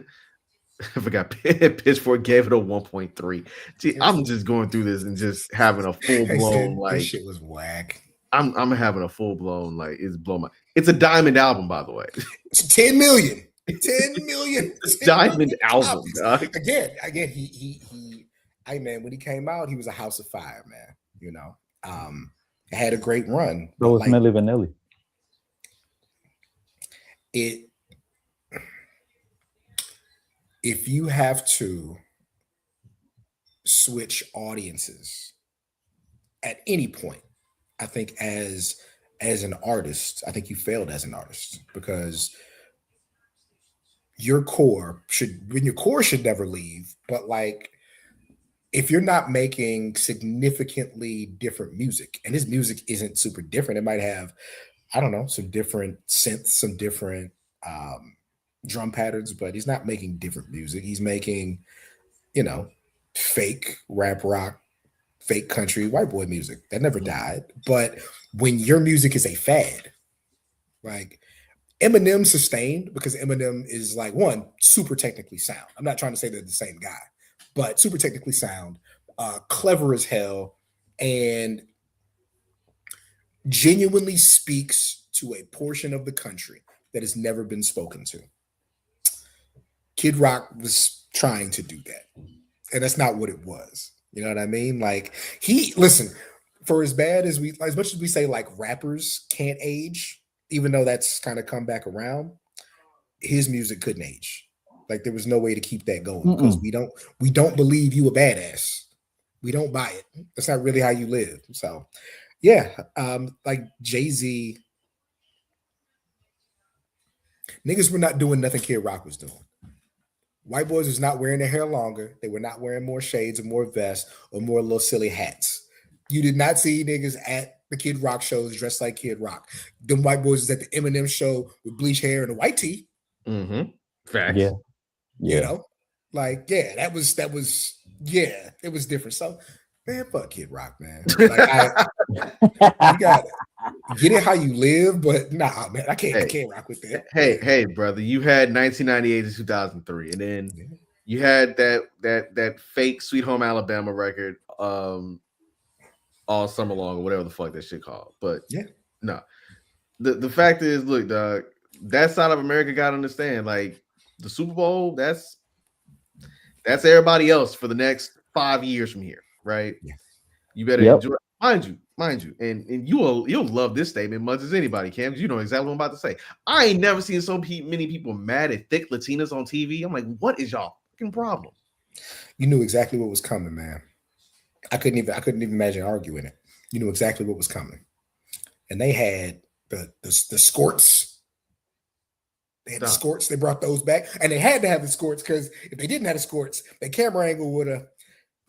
forgot Pitchfork gave it a 1.3. Gee, I'm just going through this and just having a full blown like this shit was whack. I'm having a full blown like it's a diamond album, by the way. It's 10 million. 10 million. Diamond album, dog. Again, he hey man, when he came out, he was a house of fire, man. Had a great run. So was Milli Vanilli. If you have to switch audiences at any point, I think as an artist, I think you failed as an artist, because your core should never leave, but like, if you're not making significantly different music, and his music isn't super different, it might have, I don't know, some different synths, some different drum patterns, but he's not making different music. He's making, fake rap rock, fake country, white boy music that never died. But when your music is a fad, like Eminem sustained, because Eminem is like, one, super technically sound. I'm not trying to say they're the same guy, but super technically sound, clever as hell, and genuinely speaks to a portion of the country that has never been spoken to. Kid Rock was trying to do that, and that's not what it was. You know what I mean? Like, for as much as we say like rappers can't age, even though that's kind of come back around, his music couldn't age. Like, there was no way to keep that going, because we don't believe you a badass. We don't buy it. That's not really how you live. So, yeah, like Jay-Z Niggas were not doing nothing Kid Rock was doing. White boys was not wearing their hair longer. They were not wearing more shades or more vests or more little silly hats. You did not see niggas at the Kid Rock shows dressed like Kid Rock. Them white boys was at the Eminem show with bleach hair and a white tee. Mm-hmm. Facts. Yeah. You know, like, yeah, that was, yeah, it was different. So, man, fuck Kid Rock, man. Like, you got it. Get it how you live, but nah, man, I can't rock with that. Hey, brother, you had 1998 to 2003, and then you had that fake Sweet Home Alabama record, all summer long or whatever the fuck that shit called. But no, the fact is, look, dog, that side of America got to understand, like the Super Bowl, that's everybody else for the next 5 years from here, right? Yeah. You better enjoy. Mind you, and you'll love this statement much as anybody can, because you know exactly what I'm about to say. I ain't never seen so many people mad at thick Latinas on TV. I'm like, what is y'all fucking problem? You knew exactly what was coming, man. I couldn't even imagine arguing it. You knew exactly what was coming, and they had the skirts. They had the skirts. They brought those back, and they had to have the skirts because if they didn't have the skirts, the camera angle would have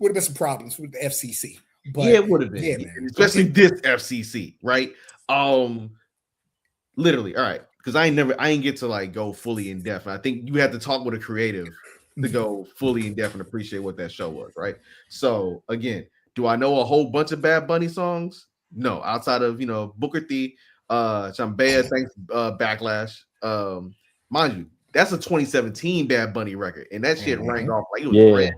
been some problems with the FCC. But yeah, it would have been, man. Especially this FCC, right? Literally, all right, because I ain't get to like go fully in depth. And I think you had to talk with a creative to go fully in depth and appreciate what that show was, right? So again, do I know a whole bunch of Bad Bunny songs? No, outside of Booker T, Chambea, thanks, Backlash. Mind you, that's a 2017 Bad Bunny record, and that shit rang off like it was red,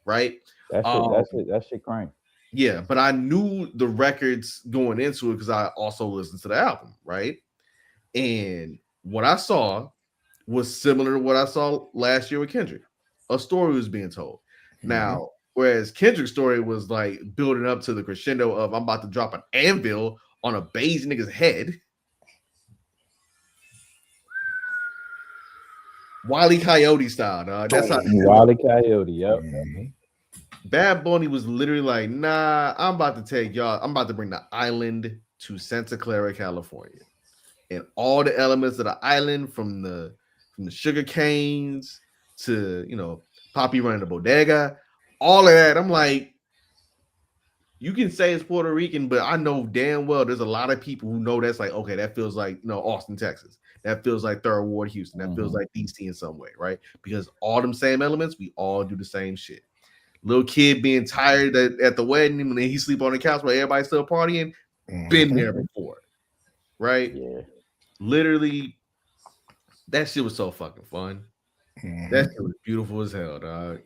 right? That shit crank. Yeah, but I knew the records going into it because I also listened to the album, right? And what I saw was similar to what I saw last year with Kendrick. A story was being told. Now, whereas Kendrick's story was like building up to the crescendo of I'm about to drop an anvil on a beige nigga's head. Wile E. Coyote style, dog. That's how Wile E. Coyote, yep. Bad Bunny was literally like, nah, I'm about to take y'all. I'm about to bring the island to Santa Clara, California, and all the elements of the island, from the sugar canes to Poppy running the bodega, all of that. I'm like, you can say it's Puerto Rican, but I know damn well there's a lot of people who know that's like, okay, that feels like Austin, Texas. That feels like Third Ward, Houston. That feels like DC in some way, right? Because all them same elements, we all do the same shit. Little kid being tired at the wedding and then he sleep on the couch while everybody's still partying. Been there before, right? Yeah. Literally, that shit was so fucking fun. That shit was beautiful as hell, dog.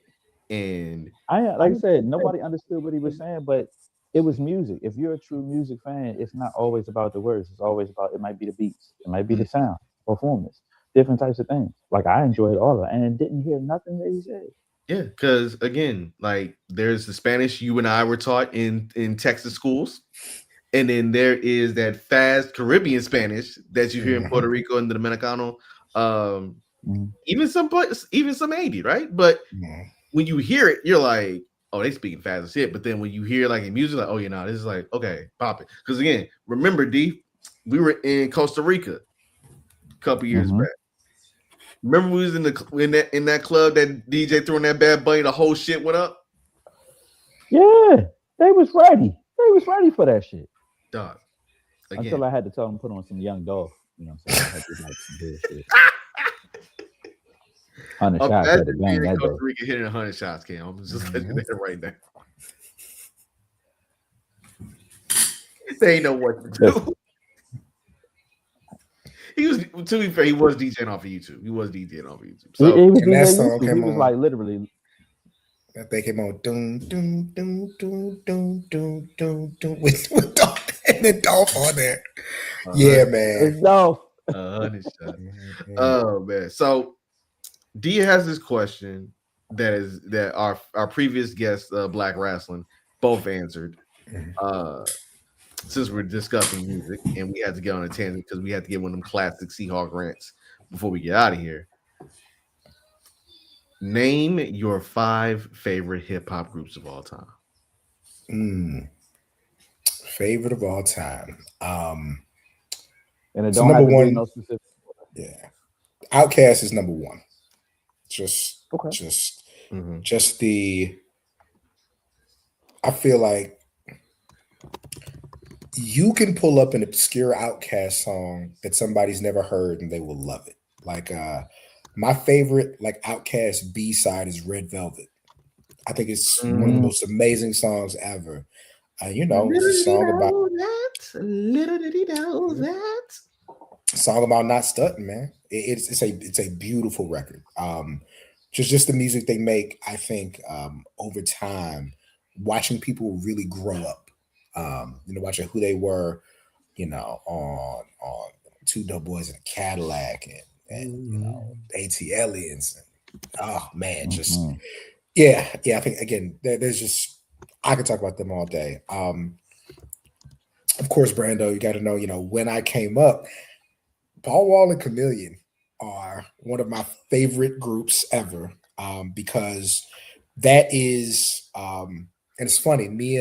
And like I said, nobody understood what he was saying, but it was music. If you're a true music fan, it's not always about the words. It's always about, it might be the beats, it might be the sound, performance, different types of things. Like, I enjoyed all of it and didn't hear nothing that he said. Yeah, because again, like, there's the Spanish you and I were taught in Texas schools, and then there is that fast Caribbean Spanish that you hear in Puerto Rico and the Dominicano, even some Haiti, right? But when you hear it, you're like, oh, they speaking fast as shit. But then when you hear like in music, like, oh, this is like, okay, pop it. Because again, remember, D, we were in Costa Rica a couple years back. Remember we was in that club that DJ threw in that Bad Bunny, the whole shit went up? Yeah, they was ready. They was ready for that shit. Dog. Again. Until I had to tell them put on some Young Dolph. You know what I'm saying? I had to like some bullshit. 100 shots at the game that Costa Rica hitting 100 shots, Cam. I'm just letting you that right now. They ain't know what to do. He was, to be fair, he was DJing off of YouTube. So he was like literally. That they came on doom doom doom doom doom doom doom doom with Dolph and then Dolph on there. Yeah, man. It's Dolph. 100 shots. Oh man. So D has this question that our previous guests, Black Wrestling, both answered. Since we're discussing music and we had to get on a tangent because we had to get one of them classic Seahawk rants before we get out of here. Name your 5 favorite hip hop groups of all time. Favorite of all time. And it don't have to be no specific. Yeah. Outkast is number one. Just Mhm. just the. I feel like you can pull up an obscure Outkast song that somebody's never heard and they will love it. Like my favorite like Outkast B-side is Red Velvet. I think it's one of the most amazing songs ever. You know, it's a song about a song about not stunting, man. It's a beautiful record. Just the music they make, I think, over time, watching people really grow up. You know, watching who they were, you know, on Two Dope Boys in a Cadillac and you know, AT Aliens. And, oh man, just yeah. I think again, there's just I could talk about them all day. Of course, Brando, you got to know, you know, when I came up, Paul Wall and Chameleon are one of my favorite groups ever because that is, and it's funny. Me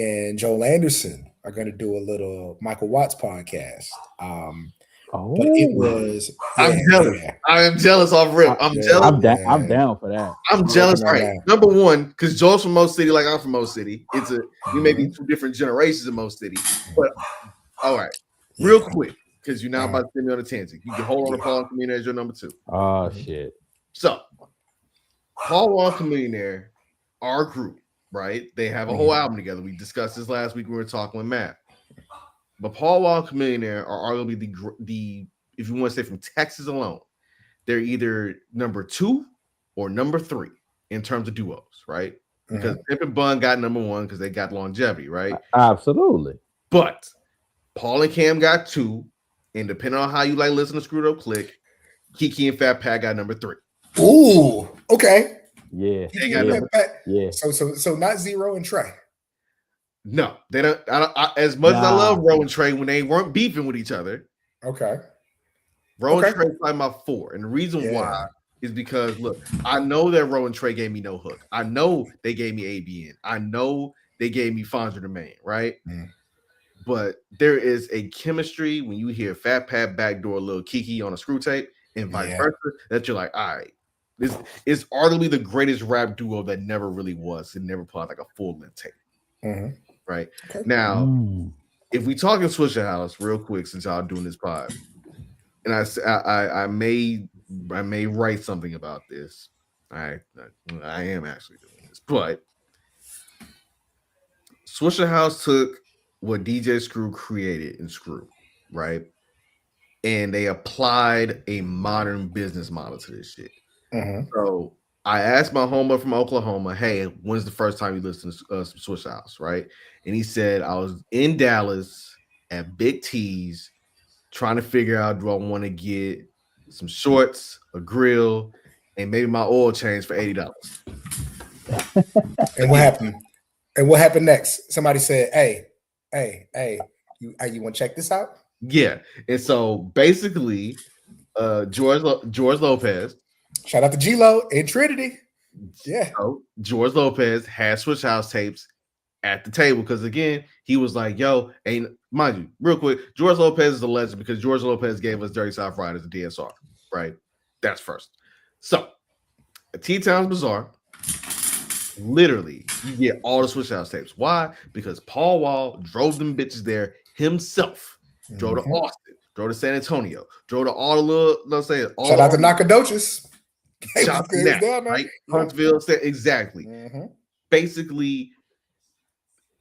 and Joel Anderson are going to do a little Michael Watts podcast. But it was. I'm jealous. Yeah. I am jealous off rip. I'm jealous. I'm down for that. I'm jealous. All right. Number one, because Joel's from Mo City, like I'm from Mo City. We may be two different generations of Mo City. But all right. Real quick, because you're now about to send me on a tangent. You can hold on to Paul and Chameleon as your number two. Oh shit. So Paul Wall and Chameleon, our group, right? They have a whole album together. We discussed this last week when we were talking with Matt. But Paul Wall and Chameleon are arguably the if you want to say from Texas alone, they're either number 2 or number 3 in terms of duos, right? Because Pimp and Bun got number 1 because they got longevity, right? Absolutely. But Paul and Cam got 2, and depending on how you like listen to Screwed Up Click, Kiki and Fat Pat got number 3. Ooh, okay. Yeah. They got number 3. Yeah. So not Zero and Trey. No, they don't. As much as I love Ro and Trey when they weren't beefing with each other. Okay. Ro and Trey probably my 4. And the reason why is because, look, I know that Ro and Trey gave me No Hook. I know they gave me ABN. I know they gave me Fonzer the Main, right? But there is a chemistry when you hear Fat Pat backdoor Lil Kiki on a screw tape and vice versa that you're like, all right, this is arguably the greatest rap duo that never really was. It never put out like a full length tape. Right now, if we talk in Swisher House real quick, since y'all doing this pod, and I may write something about this. I am actually doing this, but Swisher House took what DJ Screw created in Screw, right, and they applied a modern business model to this shit. So I asked my homie from Oklahoma, hey, when's the first time you listened to Swisher House, right? And he said, I was in Dallas at Big T's trying to figure out, do I want to get some shorts, a grill, and maybe my oil change for $80. And what happened? And what happened next? Somebody said, hey, you want to check this out? Yeah. And so basically, George Lopez. Shout out to G-Lo and Trinity. Yeah. So George Lopez had Switch House tapes at the table because, again, he was like, yo, ain't mind you, real quick, George Lopez is a legend because George Lopez gave us Dirty South Riders and DSR, right? That's first. So at T-Town's Bazaar, literally, you get all the Switch House tapes. Why? Because Paul Wall drove them bitches there himself. Drove to Austin, drove to San Antonio, drove to all the little, let's say, all shout out to Nacogdoches. Shout out down, right? Huntsville, exactly. Basically,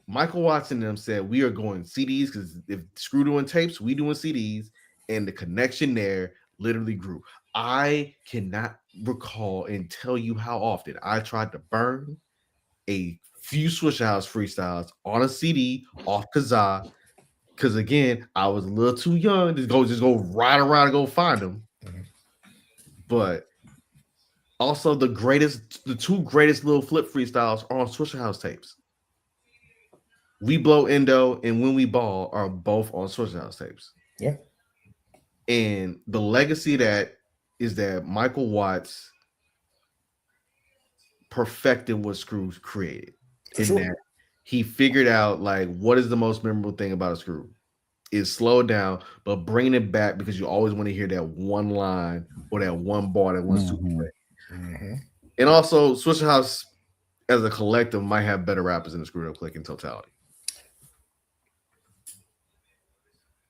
Michael Watts and them said, we are going CDs because if Screw doing tapes, we doing CDs, and the connection there literally grew. I cannot recall and tell you how often I tried to burn a few Swish House freestyles on a CD off Kazaa, because again, I was a little too young to just go ride around and go find them. But also the two greatest little flip freestyles are on Swisher House tapes. We Blow Endo and When We Ball are both on Swisher House tapes. Yeah. And the legacy that is that Michael Watts perfected what Screw created. That he figured out like what is the most memorable thing about a Screw. is slow down, but bringing it back because you always want to hear that one line or that one bar, that one super play. And also, Swisher House as a collective might have better rappers than the Screwed Up Click in totality.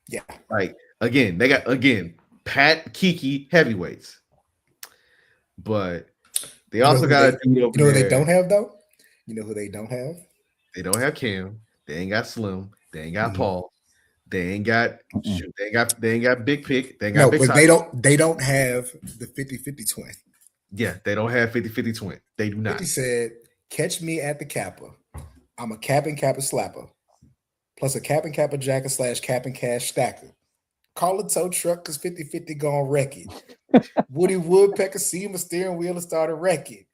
Yeah. Like, again, they got, Pat, Kiki, heavyweights. But they also got you know who they don't have, though? You know who they don't have? They don't have Cam. They ain't got Slim. They ain't got Paul. They ain't got they ain't got Big Pick. They ain't got Big but they don't have the 50-50 twin. Yeah, they don't have 50-50 twin. They do not. 50 said, catch me at the Kappa. I'm a Cap and Kappa slapper. Plus a Cap and Kappa jacker / Cap and Cash stacker. Call a tow truck because 50-50 gonna wreck it. Woody Woodpecker see my steering wheel and started wrecking.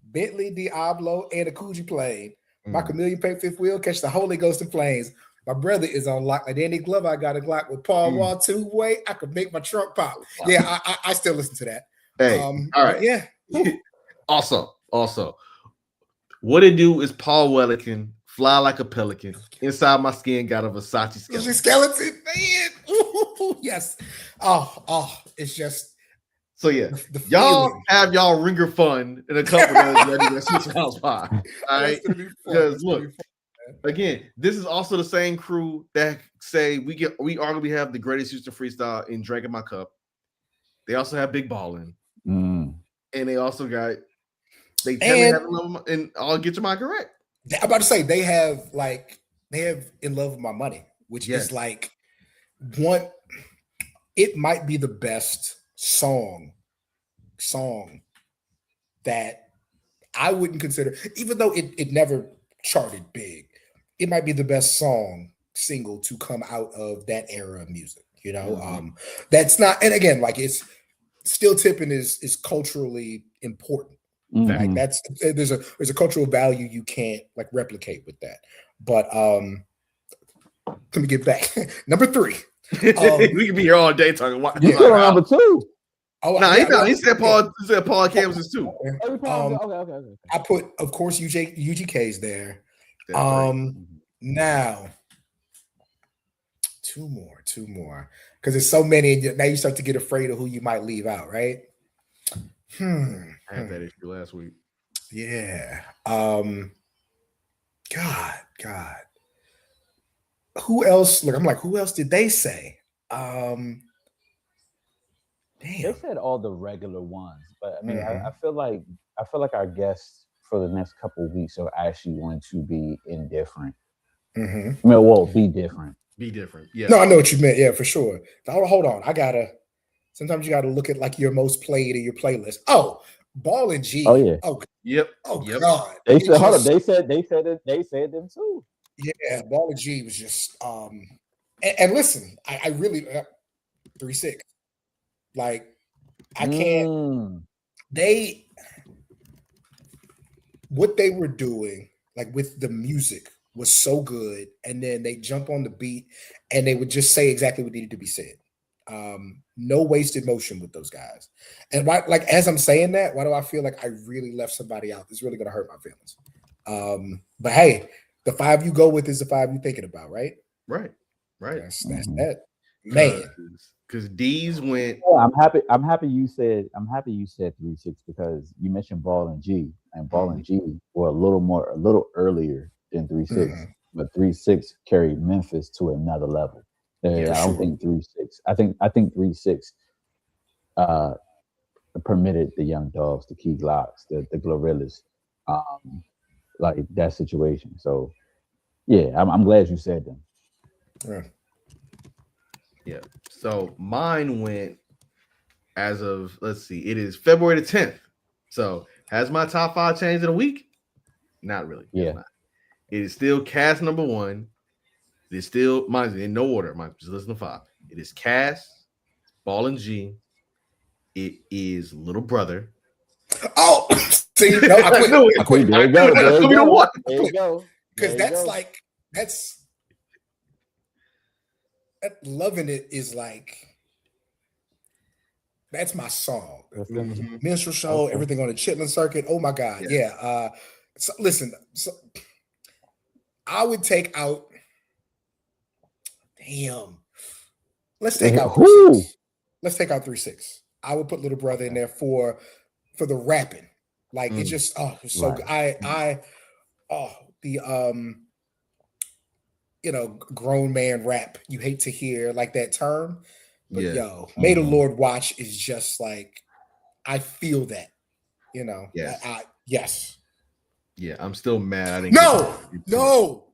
Bentley Diablo and a Coogee plane. My chameleon paint fifth wheel catch the Holy Ghost in flames. My brother is on lock. Like Danny Glover, I got a Glock with Paul Wall two-way. I could make my trunk pop. Yeah, I still listen to that. Hey, all right. Yeah. Also, what it do is Paul Wellican, fly like a pelican. Inside my skin got a Versace skeleton. Man. Ooh, yes. Oh, it's just. So yeah, y'all have y'all ringer fun in a couple of those Switch House Pie. All right, because look, again, this is also the same crew that say we arguably have the greatest Houston freestyle in Drinking My Cup. They also have Big Ballin', and they also got and I'll get your mind correct. I'm about to say they have In Love With My Money, which is like one. It might be the best song that I wouldn't consider, even though it never charted big, it might be the best single to come out of that era of music. You know, that's not, and again, like it's still tipping is culturally important. Like that's there's a cultural value you can't like replicate with that. But let me get back. Number 3. We could be here all day talking. You still on number 2? Oh, no, he said Paul. He said Paul Camps too. Okay. I put, of course, UGK's there. Now, two more, because there's so many. Now you start to get afraid of who you might leave out, right? I had that issue last week. Yeah. God. Who else? Look, I'm like, who else did they say? Damn. They said all the regular ones, but I mean, I feel like our guests for the next couple of weeks are actually going to be indifferent. Be different. Be different. Yeah. No, I know what you meant. Yeah, for sure. Hold on. Sometimes you gotta look at like your most played in your playlist. Oh, Ball and G. Oh yeah. Oh, yep. Oh yep. God. They said, hold up. They said them too. Yeah, Ball and G was just and listen, I really 3-6. Like I can't. What they were doing, like with the music, was so good, and then they jump on the beat and they would just say exactly what needed to be said. No wasted motion with those guys. And why, like as I'm saying that, why do I feel like I really left somebody out? It's really gonna hurt my feelings. But hey, the 5 you go with is the 5 you're thinking about, right? Right. That's that. Man. Because D's went. Yeah, I'm happy you said 3-6 because you mentioned Ball and G, and Ball and G were a little earlier than 3-6, but 3-6 carried Memphis to another level. I don't think 3-6. I think 3-6 permitted the Young Dogs, the Key Glocks, the Glorillas, like that situation. So yeah, I'm glad you said them. Yeah. So mine went as of, let's see, it is February the 10th. So has my top 5 changed in a week? Not really. Yeah. It is still Cass number 1. It is still, mine's in no order. Just listen to 5. It is Cass, Ball and G. It is Little Brother. Oh, see, no, I quit. There you go. Because that's Loving It is like, that's my song. Minstrel Show, everything on the Chitlin circuit. Oh my God. Yeah. So listen, I would take out, Damn. Let's take out Who? 3-6. Let's take out 3-6. I would put Little Brother in there for the rapping. Like it just it's so good. Grown man rap. You hate to hear like that term, but May the Lord watch is just like I feel that. Yes. Yes. Yeah, I'm still mad. I didn't. No.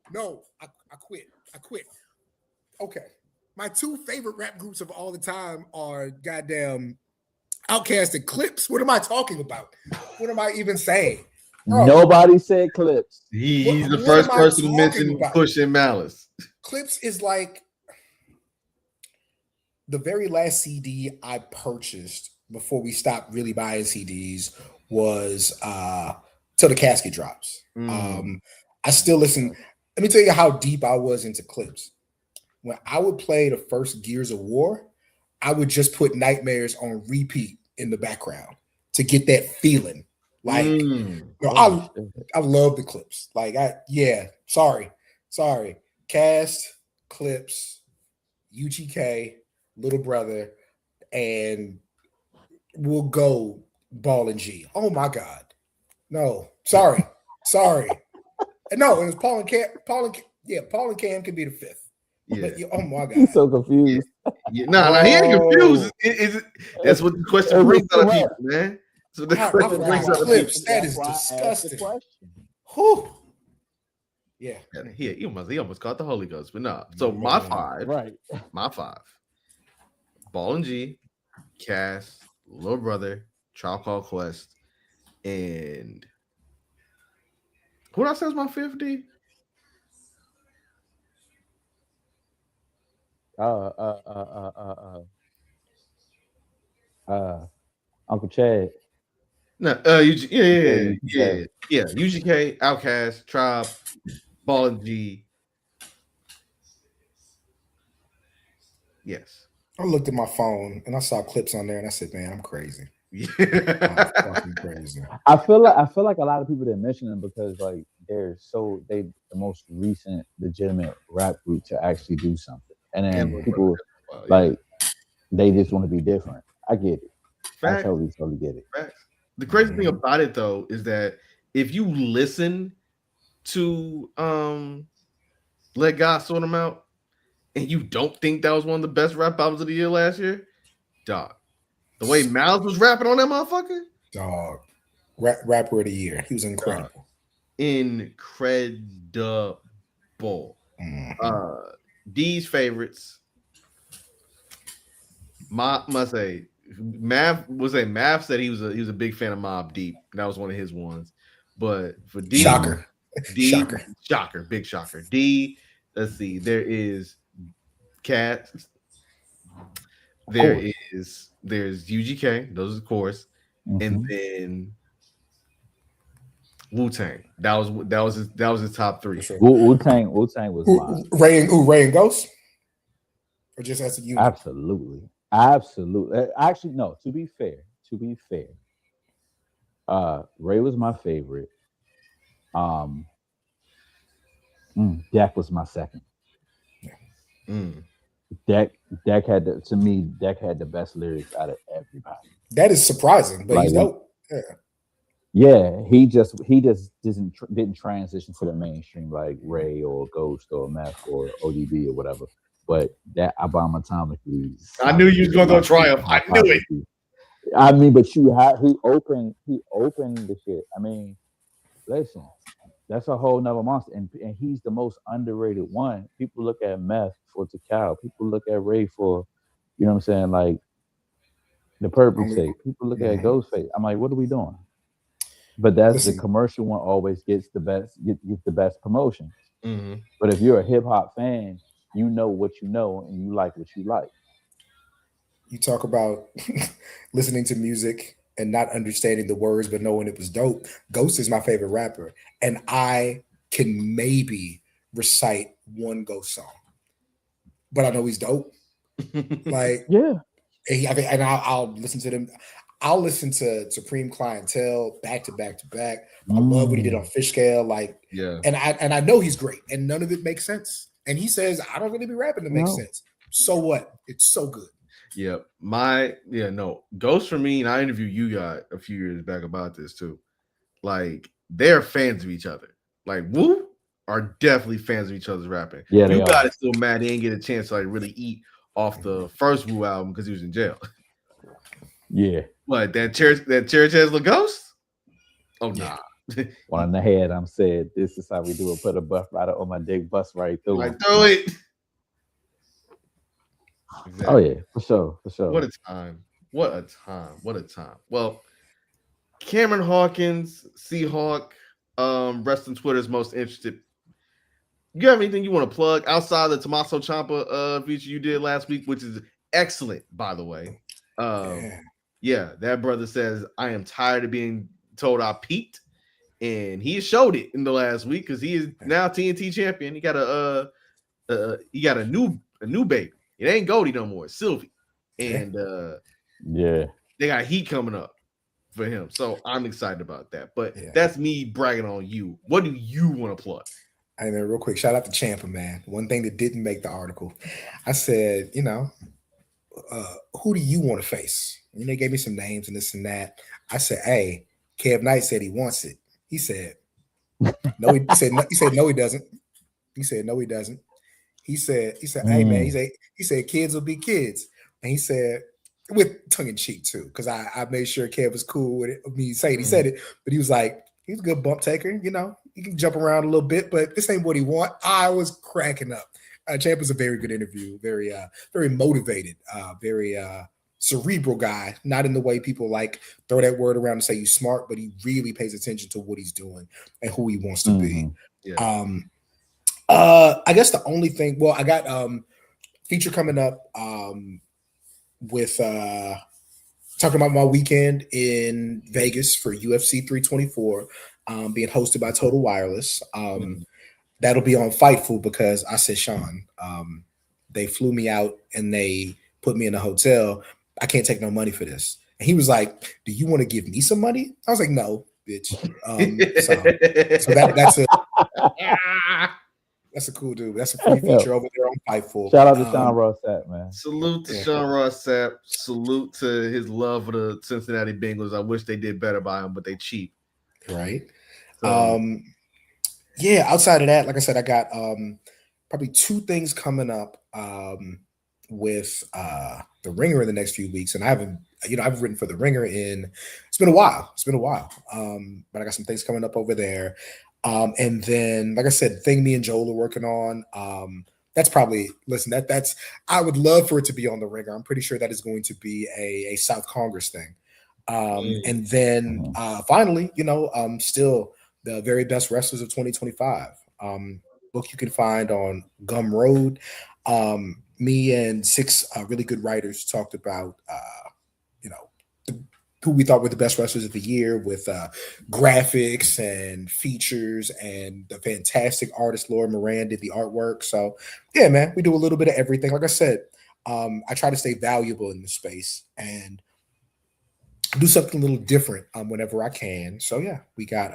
I quit. Okay, my two favorite rap groups of all the time are goddamn Outkast and Clips. What am I talking about? What am I even saying? Bro, nobody said Clips. He's the first person to mention Push and Malice. Clips is like the very last CD I purchased before we stopped really buying CDs was Till the Casket Drops. I still listen. Let me tell you how deep I was into Clips. When I would play the first Gears of War, I would just put Nightmares on repeat in the background to get that feeling. Like, I love the Clips. Like, sorry. Cast, Clips, UGK, Little Brother, and we'll go Ball and G. Oh my God. No, sorry. No, it was Paul and Cam. Paul and Cam could be the fifth. Yeah. But, oh my God. He's so confused. No, he ain't confused. That's what the question brings out of people, man. So the question brings out of people. That is disgusting. Whew. Yeah. He almost caught the Holy Ghost, but no. So my five. Ball and G, Cass, Little Brother, Tribe Called Quest, and who else has my 50? Uncle Chad. No, UGK, Outkast, Tribe, Ball and G. Yes. I looked at my phone and I saw Clips on there and I said, "Man, I'm crazy." Yeah. I'm fucking crazy. I feel like a lot of people didn't mention them because like they the most recent legitimate rap group to actually do something, and then people like they just want to be different. I get it. I totally get it. Facts. The crazy thing about it though is that if you listen to Let God Sort Them Out and you don't think that was one of the best rap albums of the year last year, dog. The way Miles was rapping on that motherfucker, dog. Rapper of the year. He was incredible. Incredible. D's favorites. Must say Mav said he was a big fan of Mobb Deep. That was one of his ones. But for D, shocker. Big shocker. D, let's see, there is Cat. There's UGK, those of course, and then Wu-Tang. That was his top three. Sure. Wu-Tang was mine. Ray and Ghost? Or just as a unit? Absolutely. Actually, no, to be fair, Ray was my favorite. Dak was my second. Dak had the best lyrics out of everybody. That is surprising, but he's dope. Yeah, he just didn't transition to the mainstream like Ray or Ghost or Meth or ODB or whatever. But that Bomb Atomically, I knew you was gonna go Triumph. I knew it. I mean, but he opened the shit. I mean, listen, that's a whole nother monster, and he's the most underrated one. People look at Meth for Takao. People look at Ray for, you know what I'm saying, like the Purple Tape. People look at Ghostface. I'm like, what are we doing? But that's the commercial one always gets the best promotion. Mm-hmm. But if you're a hip hop fan, you know what you know and you like what you like. You talk about listening to music and not understanding the words, but knowing it was dope. Ghost is my favorite rapper, and I can maybe recite one Ghost song, but I know he's dope. Like, yeah, and I'll listen to them. I'll listen to Supreme Clientele back to back to back. I love what he did on Fish Scale, like, yeah. And I know he's great, and none of it makes sense. And he says, I don't really be rapping to make sense. So what? It's so good. Yeah. Ghost for me, and I interviewed you guys a few years back about this too. Like, they're fans of each other. Like, Wu are definitely fans of each other's rapping. Yeah, You got it still mad. They didn't get a chance to like really eat off the first Wu album because he was in jail. Yeah. What, that church has the ghost? Oh nah. One in the head, I'm saying, this is how we do it. Put a buff rider on my dick, bust right through. Like, throw it. Exactly. Oh yeah, for sure. What a time. Well, Cameron Hawkins, Seahawk, rest in Twitter's most interested. You have anything you want to plug outside the Tommaso Ciampa feature you did last week, which is excellent, by the way. Yeah, that brother says, I am tired of being told I peaked, and he showed it in the last week because he is now TNT champion. He got a new baby. It ain't Goldie no more, it's Sylvie. And they got heat coming up for him. So I'm excited about that. But that's me bragging on you. What do you want to plug? Hey man, real quick, shout out to Ciampa, man. One thing that didn't make the article, I said, who do you want to face? And they gave me some names and this and that. I said, hey, Kev Knight said he wants it. He said, no, he said no, he doesn't. He said, no, he doesn't. He said, hey man, he said kids will be kids. And he said, with tongue in cheek too, because I made sure Kev was cool with it. He said it, but he was like, he's a good bump taker, you can jump around a little bit, but this ain't what he want. I was cracking up. Ciampa's a very good interview, very motivated, very cerebral guy, not in the way people like throw that word around and say he's smart, but he really pays attention to what he's doing and who he wants to be. Yeah. I guess the only thing, well, I got feature coming up with talking about my weekend in Vegas for UFC 324, being hosted by Total Wireless. That'll be on Fightful because I said, Sean, they flew me out and they put me in a hotel. I can't take no money for this. And he was like, do you want to give me some money? I was like, no, bitch. So that's a cool dude. That's a free feature over there on Fightful. Shout out to Sean Rossap, man. Salute to Sean Rossap. Salute to his love for the Cincinnati Bengals. I wish they did better by him, but they cheap. Right. So. Outside of that, like I said, I got probably two things coming up with the Ringer in the next few weeks. And I've written for the Ringer it's been a while. But I got some things coming up over there. And then, like I said, the thing me and Joel are working on, that's probably, that's I would love for it to be on the Ringer. I'm pretty sure that is going to be a South Congress thing. And then finally, still the very best wrestlers of 2025 book you can find on Gumroad. Me and 6 really good writers talked about, who we thought were the best wrestlers of the year with graphics and features, and the fantastic artist Laura Moran did the artwork. So yeah, man, we do a little bit of everything. Like I said, I try to stay valuable in the space and do something a little different whenever I can. So yeah, we got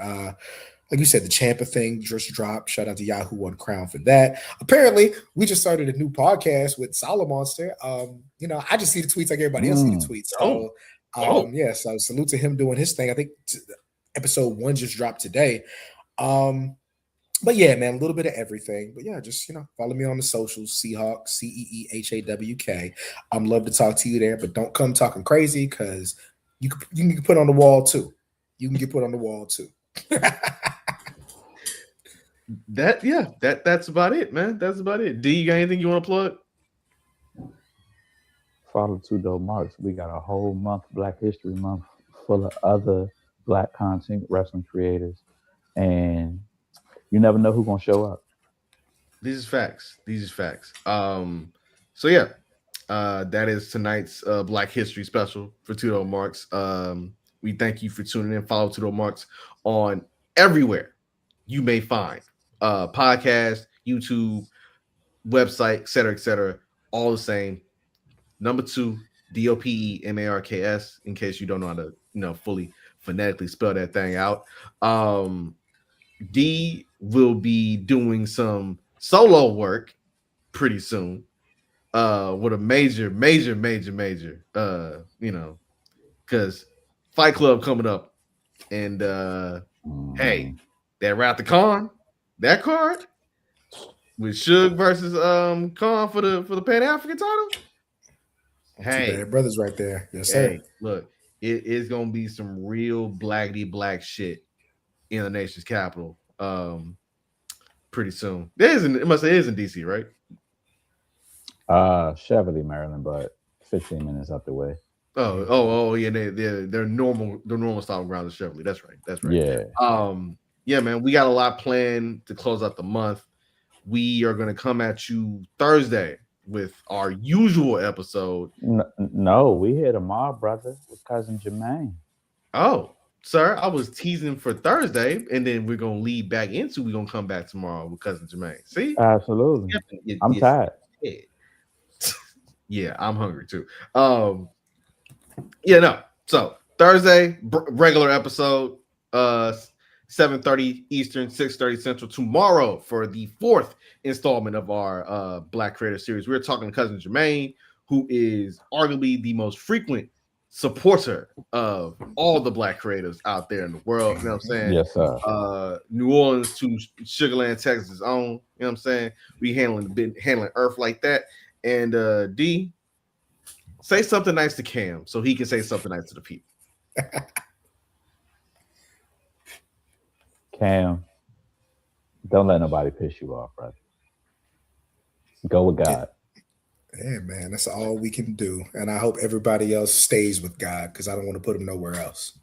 like you said, the Ciampa thing just dropped. Shout out to Yahoo on Crown for that. Apparently, we just started a new podcast with Solomonster. I just see the tweets like everybody else see the tweets. So so salute to him doing his thing. I think episode 1 just dropped today. But yeah, man, a little bit of everything. But yeah, just follow me on the socials, Seahawk, CEEHAWK. I'm love to talk to you there, but don't come talking crazy because you can get put on the wall too. That's about it, man. That's about it. D, you got anything you want to plug? Follow 2DopeMarks. We got a whole month, Black History Month, full of other Black content wrestling creators, and you never know who's gonna show up. These is facts. So yeah, that is tonight's Black History special for 2DopeMarks. We thank you for tuning in. Follow 2DopeMarks on everywhere you may find podcast, YouTube, website, etc. All the same. Number 2, DopeMarks, in case you don't know how to fully phonetically spell that thing out. D will be doing some solo work pretty soon. With a major, because Fight Club coming up. And hey, that Wrath of Khan, that card with Suge versus Khan for the Pan African title. Hey, two bad brothers right there. Yes, hey, sir. look, it is gonna be some real blackity black shit in the nation's capital. Pretty soon. It is in DC, right? Cheverly, Maryland, but 15 minutes up the way. Yeah, they're normal style grounds of Cheverly. That's right. Yeah. Yeah, man, we got a lot planned to close out the month. We are gonna come at you Thursday with our usual episode. No, we here tomorrow, brother, with cousin Jermaine. Oh, sir, I was teasing for Thursday, and then we're gonna lead back into we're gonna come back tomorrow with cousin Jermaine. See, Absolutely. I'm tired. Yeah, I'm hungry too. Yeah, no. So Thursday, regular episode, 7:30 Eastern, 6:30 Central. Tomorrow for the 4th installment of our Black Creator Series. We're talking to cousin Jermaine, who is arguably the most frequent supporter of all the Black creatives out there in the world. You know what I'm saying? Yes, sir. New Orleans to Sugarland, Texas' own. You know what I'm saying? We handling Earth like that. And D, say something nice to Cam so he can say something nice to the people. Cam, don't let nobody piss you off, brother. Go with God. Yeah, man, that's all we can do. And I hope everybody else stays with God because I don't want to put them nowhere else.